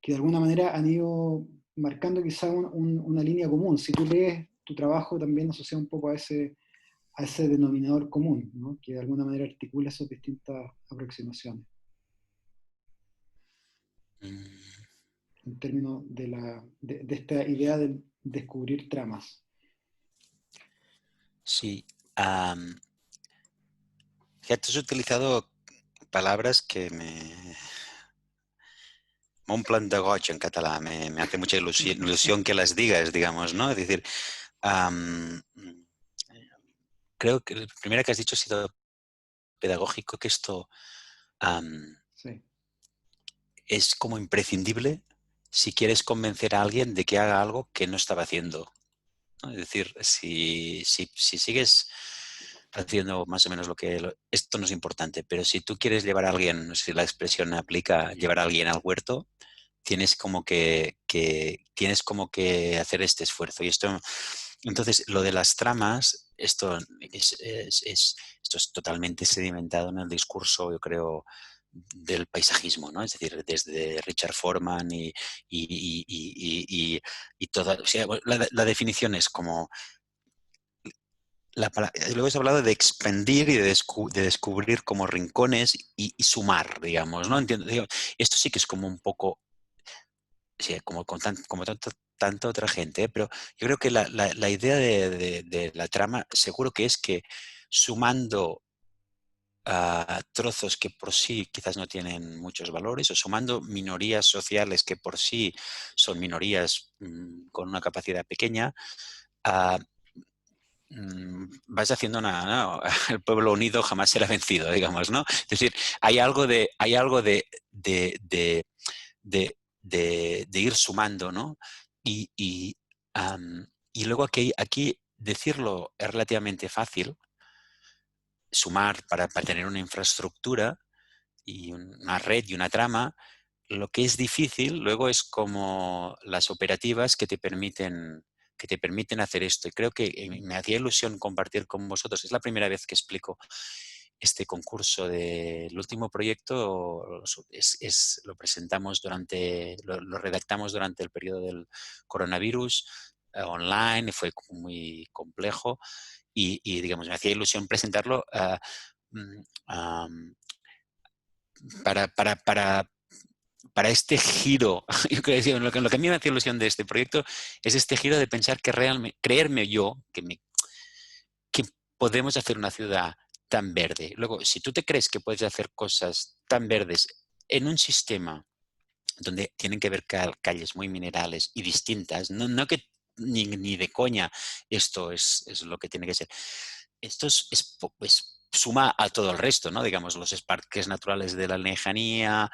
de alguna manera han ido marcando quizá una línea común. Si tú lees tu trabajo también asocia un poco a ese denominador común, ¿no?, que de alguna manera articula esas distintas aproximaciones en términos de esta idea de descubrir tramas. Sí. Fíjate, has utilizado palabras que un plan de goig en catalán, me hace mucha ilusión que las digas, digamos, ¿no? Es decir, creo que la primera que has dicho ha sido pedagógico, que esto Sí. es como imprescindible si quieres convencer a alguien de que haga algo que no estaba haciendo, ¿no? Es decir, si sigues haciendo más o menos esto no es importante, pero si tú quieres llevar a alguien, no sé si la expresión aplica, llevar a alguien al huerto, tienes como tienes como que hacer este esfuerzo. Y entonces, lo de las tramas, esto es totalmente sedimentado en el discurso, yo creo, del paisajismo, ¿no? Es decir, desde Richard Foreman y toda, o sea, la definición es como luego has hablado de expandir y de descubrir como rincones y sumar, digamos, ¿no? Entiendo, esto sí que es como un poco, sí, como tanta otra gente, ¿eh? Pero yo creo que la idea de la trama seguro que es que sumando a trozos que por sí quizás no tienen muchos valores o sumando minorías sociales que por sí son minorías con una capacidad pequeña, vas haciendo no, el pueblo unido jamás será vencido, digamos, ¿no? Es decir, hay algo de ir sumando, ¿no? Y, y, y luego aquí decirlo es relativamente fácil, sumar para tener una infraestructura y una red y una trama. Lo que es difícil luego es como las operativas que te permiten hacer esto. Y creo que me hacía ilusión compartir con vosotros. Es la primera vez que explico este concurso del último proyecto. Lo presentamos lo redactamos durante el periodo del coronavirus online, fue muy complejo y digamos, me hacía ilusión presentarlo para este giro. Yo creo que lo que a mí me hace ilusión de este proyecto es este giro de pensar que realmente, creerme yo que podemos hacer una ciudad tan verde. Luego, si tú te crees que puedes hacer cosas tan verdes en un sistema donde tienen que ver calles muy minerales y distintas, no que ni de coña esto es lo que tiene que ser. Esto suma a todo el resto, ¿no? Digamos, los parques naturales de la lejanía,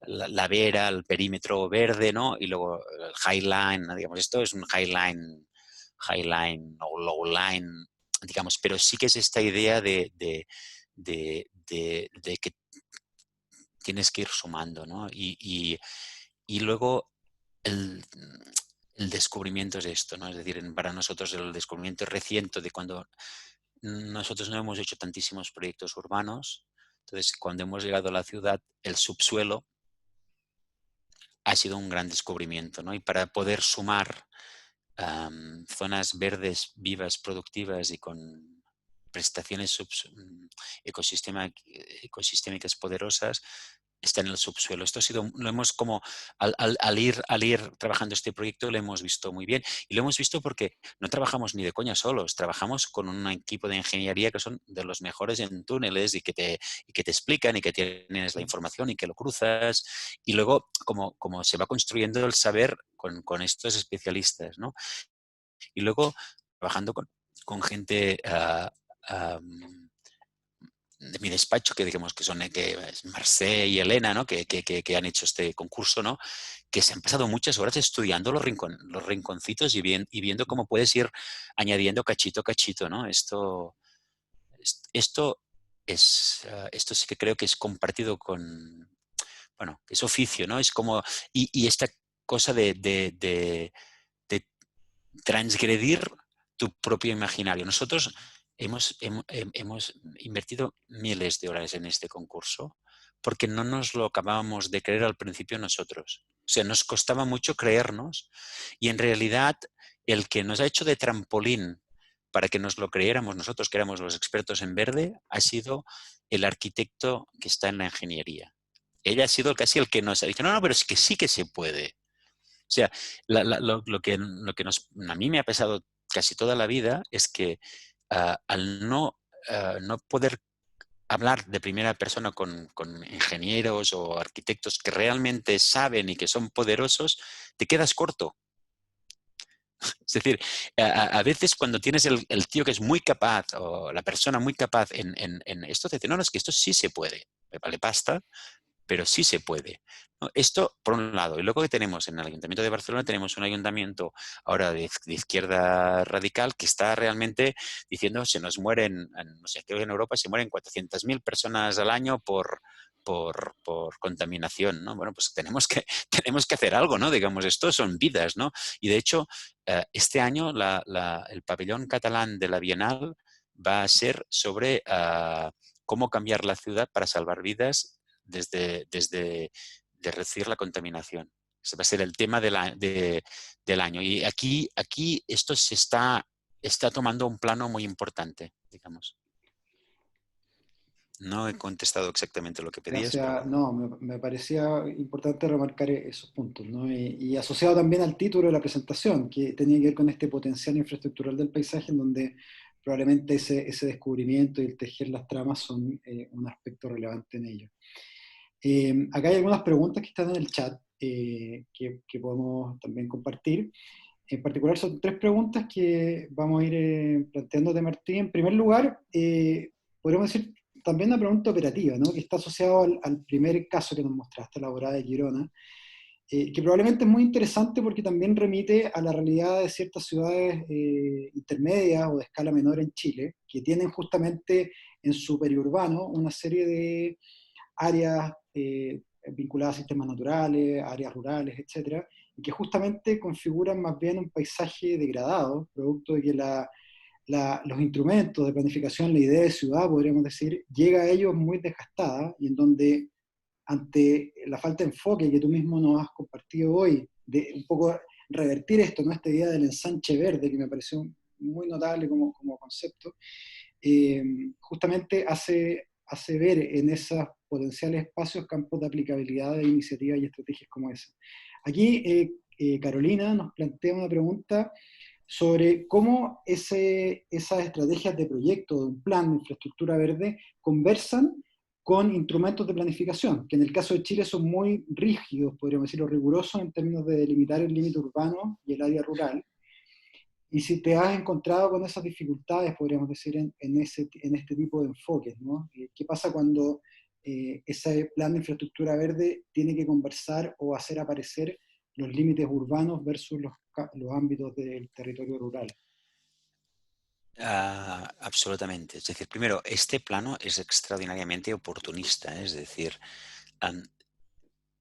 la vera, el perímetro verde, ¿no? Y luego el highline, ¿no? Digamos, esto es un highline o lowline, digamos, pero sí que es esta idea de que tienes que ir sumando, ¿no? Y luego el, el descubrimiento es esto, ¿no? Es decir, para nosotros el descubrimiento reciente de cuando nosotros no hemos hecho tantísimos proyectos urbanos, entonces cuando hemos llegado a la ciudad, el subsuelo ha sido un gran descubrimiento, ¿no? Y para poder sumar zonas verdes, vivas, productivas y con prestaciones ecosistémicas poderosas, está en el subsuelo. Esto ha sido, lo hemos como, al ir trabajando este proyecto, lo hemos visto muy bien. Y lo hemos visto porque no trabajamos ni de coña solos, trabajamos con un equipo de ingeniería que son de los mejores en túneles y que te explican y que tienes la información y que lo cruzas. Y luego, como se va construyendo el saber con estos especialistas, ¿no? Y luego, trabajando con gente de mi despacho, que digamos que son que es Marcé y Elena, ¿no? Que han hecho este concurso, ¿no? Que se han pasado muchas horas estudiando los rinconcitos y viendo cómo puedes ir añadiendo cachito a cachito, ¿no? Esto esto sí que creo que es compartido con, bueno, es oficio, ¿no? Es como, y esta cosa de transgredir tu propio imaginario. Nosotros hemos invertido miles de horas en este concurso porque no nos lo acabábamos de creer al principio nosotros. O sea, nos costaba mucho creernos y en realidad el que nos ha hecho de trampolín para que nos lo creyéramos nosotros, que éramos los expertos en verde, ha sido el arquitecto que está en la ingeniería. Ella ha sido casi el que nos ha dicho, no, pero es que sí que se puede. O sea, lo que a mí me ha pesado casi toda la vida es que al no poder hablar de primera persona con ingenieros o arquitectos que realmente saben y que son poderosos, te quedas corto. Es decir, a veces cuando tienes el tío que es muy capaz o la persona muy capaz en esto, te dice, no, no, es que esto sí se puede. Me vale pasta, pero sí se puede, ¿no? Esto por un lado. Y luego que tenemos en el Ayuntamiento de Barcelona, tenemos un ayuntamiento ahora de izquierda radical que está realmente diciendo se nos mueren, no sé, creo que en Europa se mueren 400.000 personas al año por contaminación, ¿no? Bueno, pues tenemos que hacer algo, ¿no? Digamos, esto son vidas, ¿no? Y de hecho, este año el pabellón catalán de la Bienal va a ser sobre cómo cambiar la ciudad para salvar vidas desde de reducir la contaminación. Ese va a ser el tema del año. Y aquí esto está tomando un plano muy importante, digamos. No he contestado exactamente lo que pedías, pero Gracias. bueno. No, me parecía importante remarcar esos puntos, ¿no? Y asociado también al título de la presentación, que tenía que ver con este potencial infraestructural del paisaje, en donde probablemente ese descubrimiento y el tejer las tramas son un aspecto relevante en ello. Acá hay algunas preguntas que están en el chat que podemos también compartir. En particular son tres preguntas que vamos a ir planteándote, Martín. En primer lugar, podríamos decir también una pregunta operativa, ¿no? Que está asociado al primer caso que nos mostraste, la Borada de Girona, que probablemente es muy interesante porque también remite a la realidad de ciertas ciudades intermedias o de escala menor en Chile, que tienen justamente en su periurbano una serie de áreas vinculadas a sistemas naturales, áreas rurales, etcétera, y que justamente configuran más bien un paisaje degradado, producto de que los instrumentos de planificación, la idea de ciudad, podríamos decir, llega a ellos muy desgastada y en donde ante la falta de enfoque que tú mismo nos has compartido hoy, de un poco revertir esto, ¿no? Esta idea del ensanche verde que me pareció muy notable como concepto, justamente hace ver en esos potenciales espacios campos de aplicabilidad de iniciativas y estrategias como esa. Aquí Carolina nos plantea una pregunta sobre cómo esas estrategias de proyecto, de un plan de infraestructura verde, conversan con instrumentos de planificación, que en el caso de Chile son muy rígidos, podríamos decirlo, rigurosos en términos de delimitar el límite urbano y el área rural. Y si te has encontrado con esas dificultades, podríamos decir, en este tipo de enfoques, ¿no? ¿Qué pasa cuando ese plan de infraestructura verde tiene que conversar o hacer aparecer los límites urbanos versus los ámbitos del territorio rural? Absolutamente. Es decir, primero, este plano es extraordinariamente oportunista, es decir, am,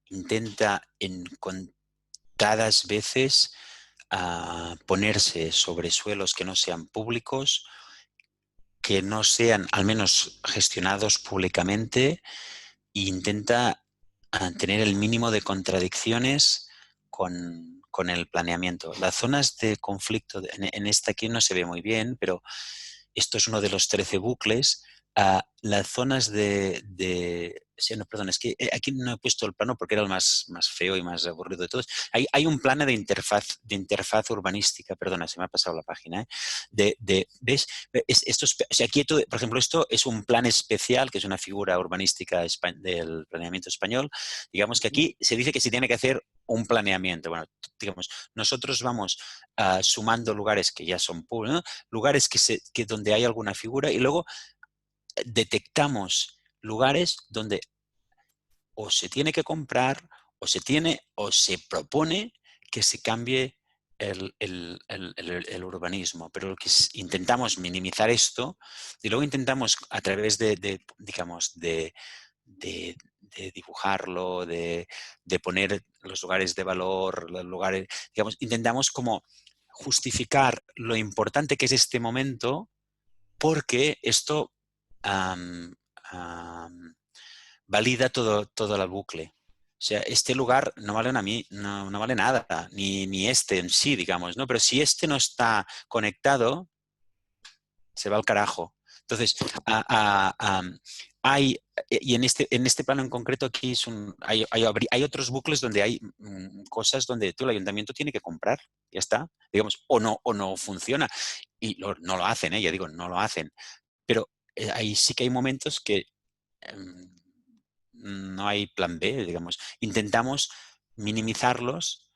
intenta en contadas veces ponerse sobre suelos que no sean públicos, que no sean al menos gestionados públicamente, e intenta tener el mínimo de contradicciones con el planeamiento. Las zonas de conflicto en esta aquí no se ve muy bien, pero esto es uno de los 13 bucles. Las zonas sí, no, perdón, es que aquí no he puesto el plano porque era el más feo y más aburrido de todos. Hay un plano de interfaz urbanística, perdona, se me ha pasado la página. ¿Ves? O sea, aquí, por ejemplo, esto es un plan especial, que es una figura urbanística del planeamiento español. Digamos que aquí se dice que se tiene que hacer un planeamiento. Bueno, digamos, nosotros vamos sumando lugares que ya son públicos, ¿no? Lugares donde hay alguna figura, y luego detectamos lugares donde o se tiene que comprar o se propone que se cambie el urbanismo, pero lo que intentamos minimizar esto y luego intentamos a través digamos, de dibujarlo, de poner los lugares de valor, los lugares, digamos, intentamos como justificar lo importante que es este momento, porque esto um, um, valida todo el bucle. O sea, este lugar no vale no vale nada, ni este en sí, digamos, ¿no? Pero si este no está conectado, se va al carajo. Entonces, hay, y en este plano en concreto aquí hay otros bucles donde hay cosas donde el ayuntamiento tiene que comprar, ya está, digamos, o no funciona. Y no lo hacen, ya digo, no lo hacen. Pero ahí sí que hay momentos que no hay plan B, digamos. Intentamos minimizarlos,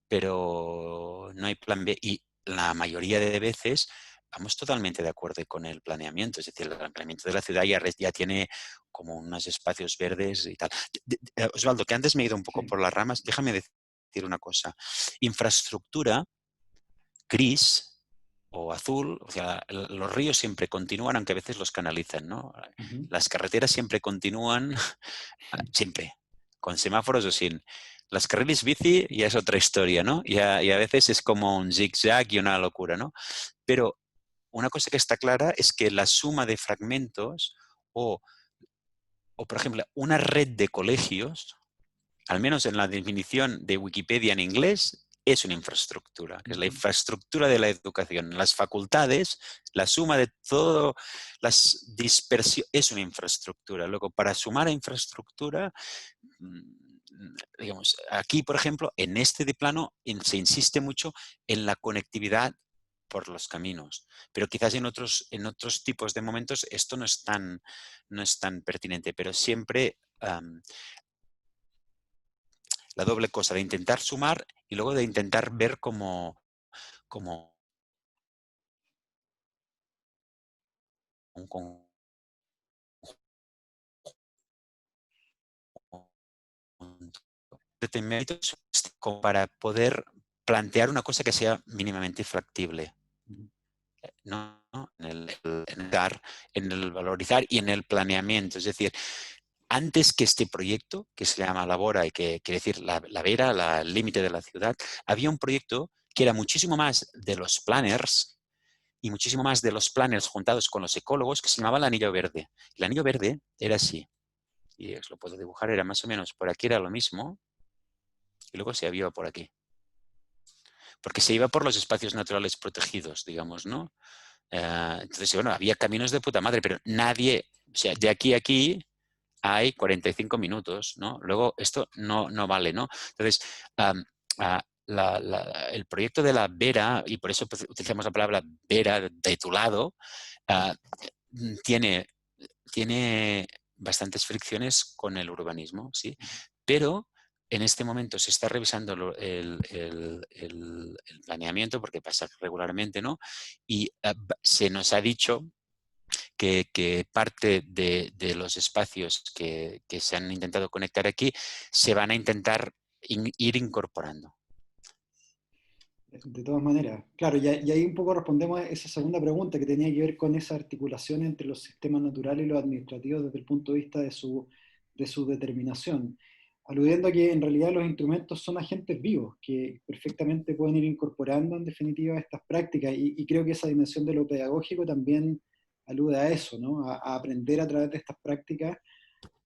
pero no hay plan B. Y la mayoría de veces vamos totalmente de acuerdo con el planeamiento. Es decir, el planeamiento de la ciudad ya tiene como unos espacios verdes y tal. Osvaldo, que antes me he ido un poco Sí. por las ramas, déjame decir una cosa. Infraestructura gris o azul, o sea, los ríos siempre continúan, aunque a veces los canalizan, ¿no? Ujú. Las carreteras siempre continúan, siempre, con semáforos o sin. Las carriles bici ya es otra historia, ¿no? Y a veces es como un zigzag y una locura, ¿no? Pero una cosa que está clara es que la suma de fragmentos o, por ejemplo, una red de colegios, al menos en la definición de Wikipedia en inglés, es una infraestructura, que es la Ujú. infraestructura de la educación. Las facultades, la suma de todo, las dispersiones, es una infraestructura. Luego, para sumar a infraestructura, digamos, aquí, por ejemplo, en este de plano se insiste mucho en la conectividad por los caminos, pero quizás en otros tipos de momentos esto no es tan pertinente, pero siempre la doble cosa de intentar sumar y luego de intentar ver como un conjunto de méritos como para poder plantear una cosa que sea mínimamente factible. Ujú. ¿No? En el valorizar y en el planeamiento. Es decir, antes que este proyecto, que se llama Labora y que quiere decir la vera, el límite de la ciudad, había un proyecto que era muchísimo más de los planners y muchísimo más de los planners juntados con los ecólogos, que se llamaba el Anillo Verde. El Anillo Verde era así, y os lo puedo dibujar, era más o menos por aquí era lo mismo, y luego se iba por aquí. Porque se iba por los espacios naturales protegidos, digamos, ¿no? Entonces, bueno, había caminos de puta madre, pero nadie, o sea, de aquí a aquí hay 45 minutos, ¿no? Luego, esto no vale, ¿no? Entonces, el proyecto de la Vera, y por eso pues, utilizamos la palabra Vera de tu lado, tiene bastantes fricciones con el urbanismo, ¿sí? Pero en este momento se está revisando el planeamiento, porque pasa regularmente, ¿no? Y se nos ha dicho que parte de los espacios que se han intentado conectar aquí se van a intentar ir incorporando. De todas maneras, claro, y ahí un poco respondemos a esa segunda pregunta que tenía que ver con esa articulación entre los sistemas naturales y los administrativos desde el punto de vista de su determinación, aludiendo a que en realidad los instrumentos son agentes vivos que perfectamente pueden ir incorporando en definitiva estas prácticas y creo que esa dimensión de lo pedagógico también alude a eso, ¿no? A aprender a través de estas prácticas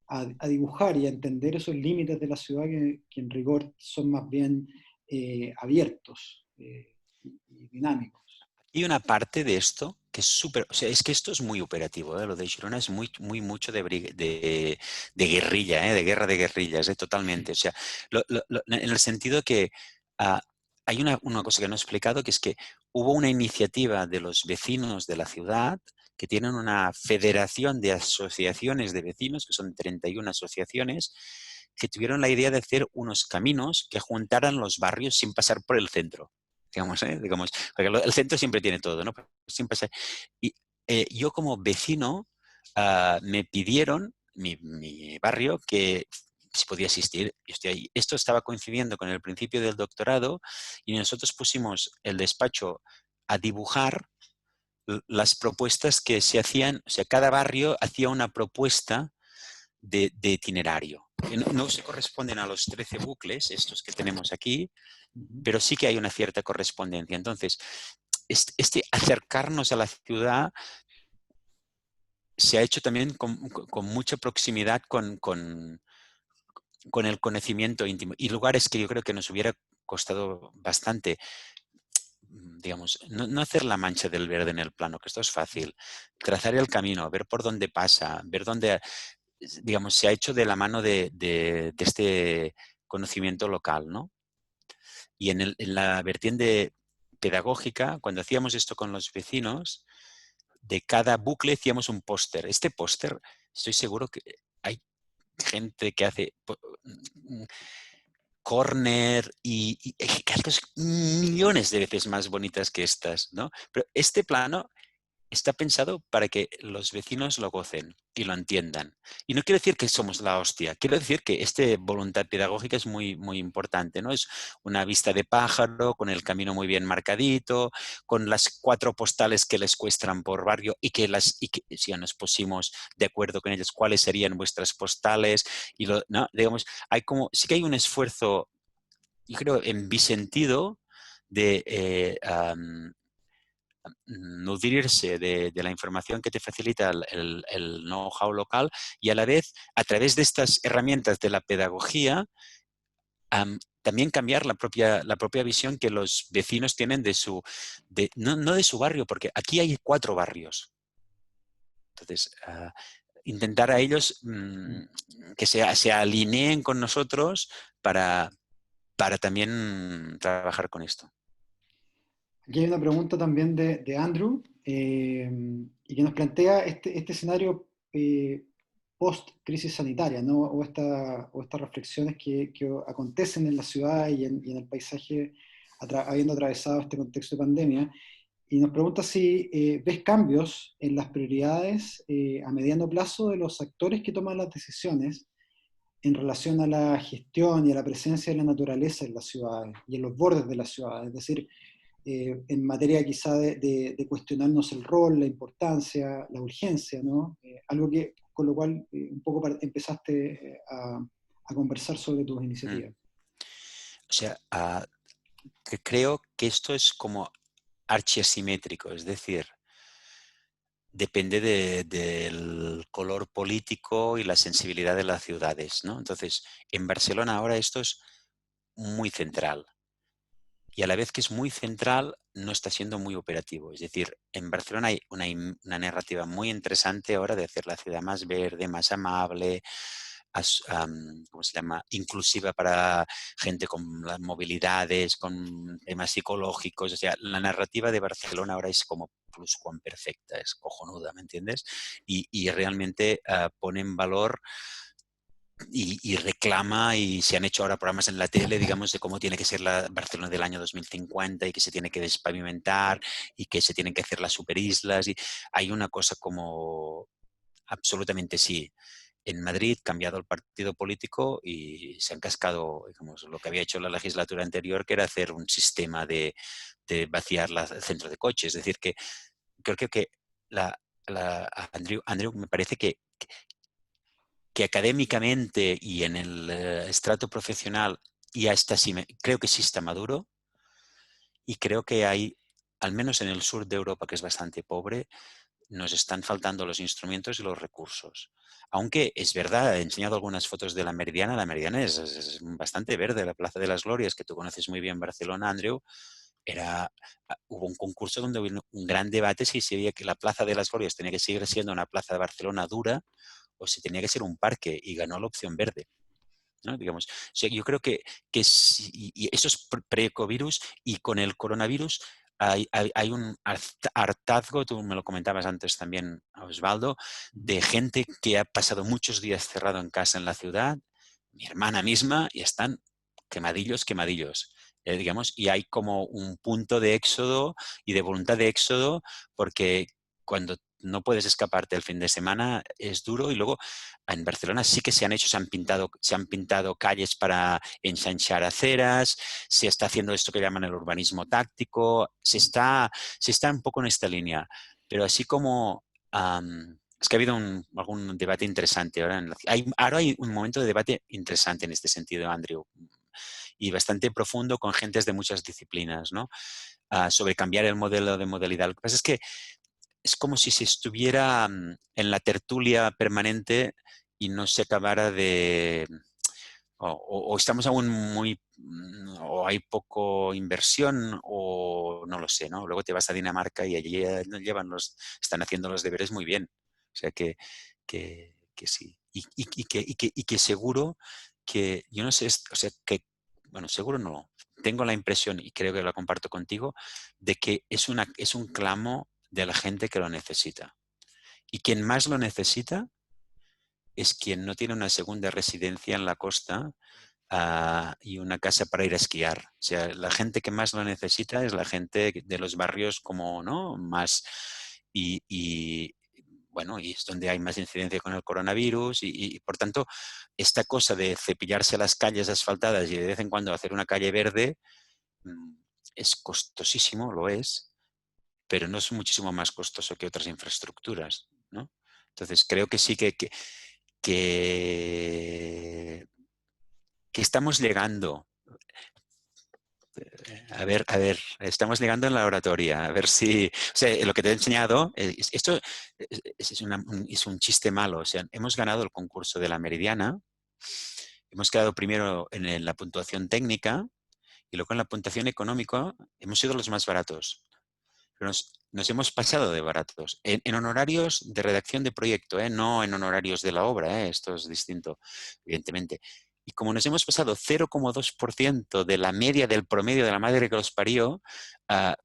a dibujar y a entender esos límites de la ciudad que en rigor son más bien abiertos y dinámicos. Y una parte de esto que es súper, o sea, es que esto es muy operativo, ¿eh? Lo de Girona es muy mucho de guerrilla, ¿eh? De guerra de guerrillas, ¿eh? Totalmente. O sea, en el sentido que uh, hay una cosa que no he explicado, que es que hubo una iniciativa de los vecinos de la ciudad que tienen una federación de asociaciones de vecinos, que son 31 asociaciones, que tuvieron la idea de hacer unos caminos que juntaran los barrios sin pasar por el centro. Digamos, porque el centro siempre tiene todo, ¿no? Siempre y yo como vecino me pidieron, mi barrio, que si podía asistir. Yo estoy ahí. Esto estaba coincidiendo con el principio del doctorado y nosotros pusimos el despacho a dibujar las propuestas que se hacían, o sea, cada barrio hacía una propuesta de itinerario. Que no se corresponden a los 13 bucles, estos que tenemos aquí, pero sí que hay una cierta correspondencia. Entonces, este acercarnos a la ciudad se ha hecho también con mucha proximidad con el conocimiento íntimo y lugares que yo creo que nos hubiera costado bastante, digamos, no hacer la mancha del verde en el plano, que esto es fácil, trazar el camino, ver por dónde pasa, ver dónde, digamos, se ha hecho de la mano de este conocimiento local, ¿no? Y en la vertiente pedagógica, cuando hacíamos esto con los vecinos, de cada bucle hacíamos un póster. Este póster, estoy seguro que hay gente que hace corner y que hace millones de veces más bonitas que estas, ¿no? Pero este plano está pensado para que los vecinos lo gocen y lo entiendan. Y no quiero decir que somos la hostia, quiero decir que esta voluntad pedagógica es muy importante, ¿no? Es una vista de pájaro, con el camino muy bien marcadito, con las 4 postales que les cuestan por barrio y que si ya nos pusimos de acuerdo con ellos cuáles serían vuestras postales. ¿No? Digamos, sí que hay un esfuerzo, yo creo, en bisentido de nutrirse de la información que te facilita el know-how local y a la vez, a través de estas herramientas de la pedagogía, también cambiar la propia visión que los vecinos tienen no de su barrio, porque aquí hay 4 barrios. Entonces, intentar a ellos que se alineen con nosotros para también trabajar con esto. Aquí hay una pregunta también de Andrew, y que nos plantea este escenario post-crisis sanitaria, ¿no? O estas reflexiones que acontecen en la ciudad y en el paisaje habiendo atravesado este contexto de pandemia. Y nos pregunta si ves cambios en las prioridades a mediano plazo de los actores que toman las decisiones en relación a la gestión y a la presencia de la naturaleza en las ciudades y en los bordes de las ciudades. Es decir, en materia quizá de cuestionarnos el rol, la importancia, la urgencia, ¿no? Algo que, con lo cual un poco empezaste a conversar sobre tus iniciativas. O sea, que creo que esto es como archiasimétrico, es decir, depende del color político y la sensibilidad de las ciudades, ¿no? Entonces, en Barcelona ahora esto es muy central. Y a la vez que es muy central, no está siendo muy operativo. Es decir, en Barcelona hay una narrativa muy interesante ahora de hacer la ciudad más verde, más amable, ¿cómo se llama? Inclusiva para gente con las movilidades, con temas psicológicos. O sea, la narrativa de Barcelona ahora es como pluscuamperfecta, es cojonuda, ¿me entiendes? Y realmente pone en valor y reclama, y se han hecho ahora programas en la tele, digamos, de cómo tiene que ser la Barcelona del año 2050 y que se tiene que despavimentar y que se tienen que hacer las superislas. Y hay una cosa como absolutamente sí. En Madrid, cambiado el partido político y se han cascado, digamos, lo que había hecho la legislatura anterior, que era hacer un sistema de vaciar el centro de coches. Es decir, que creo que la, Andrew, me parece que académicamente y en el estrato profesional y hasta sí, creo que sí está maduro, y creo que hay, al menos en el sur de Europa, que es bastante pobre, nos están faltando los instrumentos y los recursos. Aunque es verdad, he enseñado algunas fotos de la Meridiana es bastante verde, la Plaza de las Glorias, que tú conoces muy bien Barcelona, Andreu, hubo un concurso donde hubo un gran debate si se veía que la Plaza de las Glorias tenía que seguir siendo una plaza de Barcelona dura o si tenía que ser un parque, y ganó la opción verde. ¿No? Digamos, o sea, yo creo que sí, y eso es pre-covirus, y con el coronavirus hay un hartazgo, tú me lo comentabas antes también, Osvaldo, de gente que ha pasado muchos días cerrado en casa en la ciudad, mi hermana misma, y están quemadillos, quemadillos. Digamos, y hay como un punto de éxodo y de voluntad de éxodo, porque cuando no puedes escaparte el fin de semana es duro. Y luego en Barcelona sí que se han pintado calles para ensanchar aceras, se está haciendo esto que llaman el urbanismo táctico, se está un poco en esta línea. Pero así como es que ha habido algún debate interesante ahora. Ahora hay un momento de debate interesante en este sentido, Andrew, y bastante profundo con gentes de muchas disciplinas, ¿no? Sobre cambiar el modelo de modalidad. Lo que pasa es que es como si se estuviera en la tertulia permanente y no se acabara de... O estamos aún muy... o hay poco inversión, o no lo sé, ¿no? Luego te vas a Dinamarca y allí están haciendo los deberes muy bien. O sea que sí. Y que seguro que, yo no sé, o sea, que, bueno, seguro no, tengo la impresión, y creo que la comparto contigo, de que es un clamo de la gente que lo necesita. Y quien más lo necesita es quien no tiene una segunda residencia en la costa y una casa para ir a esquiar. O sea, la gente que más lo necesita es la gente de los barrios como, ¿no? Más... bueno, y es donde hay más incidencia con el coronavirus y, por tanto, esta cosa de cepillarse las calles asfaltadas y de vez en cuando hacer una calle verde mm, es costosísimo, lo es, pero no es muchísimo más costoso que otras infraestructuras, ¿no? Entonces, creo que sí que estamos llegando. A ver, estamos llegando en la oratoria, a ver si, o sea, lo que te he enseñado, esto es un chiste malo, o sea, hemos ganado el concurso de la Meridiana, hemos quedado primero en la puntuación técnica, y luego en la puntuación económica hemos sido los más baratos. Pero nos hemos pasado de baratos. En honorarios de redacción de proyecto, no en honorarios de la obra, esto es distinto, evidentemente. Y como nos hemos pasado 0,2% de la media del promedio de la madre que los parió,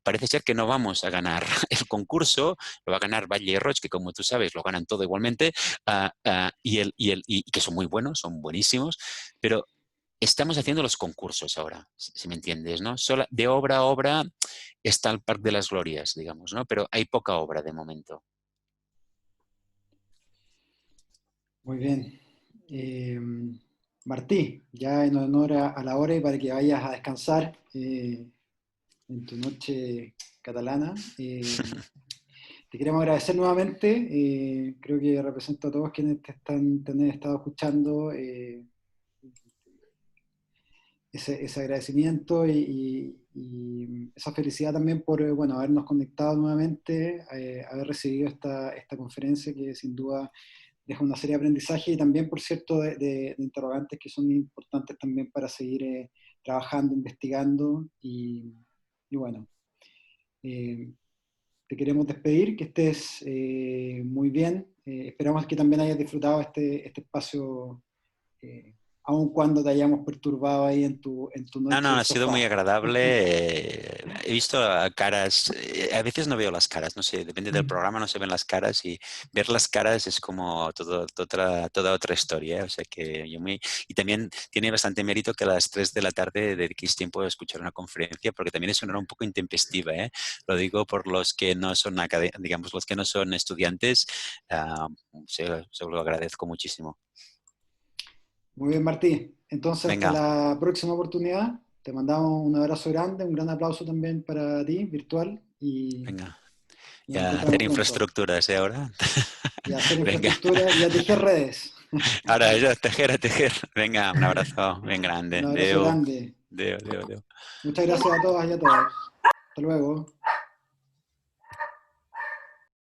parece ser que no vamos a ganar el concurso, lo va a ganar Valle y Roig, que como tú sabes lo ganan todo igualmente, y que son muy buenos, son buenísimos, pero estamos haciendo los concursos ahora, si me entiendes, ¿no? De obra a obra está el Parque de las Glorias, digamos, ¿no? Pero hay poca obra de momento. Muy bien. Eh, Martí, ya en honor a la hora y para que vayas a descansar en tu noche catalana, te queremos agradecer nuevamente. Creo que represento a todos quienes te han estado escuchando. Ese agradecimiento y esa felicidad también por bueno, habernos conectado nuevamente, haber recibido esta conferencia que sin duda deja una serie de aprendizaje y también, por cierto, de interrogantes que son importantes también para seguir trabajando, investigando y bueno, eh, te queremos despedir, que estés muy bien. Esperamos que también hayas disfrutado este espacio aun cuando te hayamos perturbado ahí en tu No, noche no, del ha sido muy sofá. agradable. He visto caras, a veces no veo las caras, no sé, depende del programa, no se ven las caras y ver las caras es como toda otra historia. O sea que y también tiene bastante mérito que a las 3 de la tarde dediquéis tiempo a escuchar una conferencia, porque también es una hora un poco intempestiva, ¿eh? Lo digo por los que no son, digamos, los que no son estudiantes, ah, se lo agradezco muchísimo. Muy bien, Martí. Entonces, hasta Venga, la próxima oportunidad. Te mandamos un abrazo grande, un gran aplauso también para ti, virtual, venga. y Y nos a encontramos hacer pronto. infraestructuras, ¿eh? Ahora. Y a hacer Venga. infraestructura y a tejer redes. Ahora ya, tejer a tejer. Venga, un abrazo bien grande. Un abrazo Deu, grande. deu, deu, deu. Muchas gracias a todas y a todos. Hasta luego.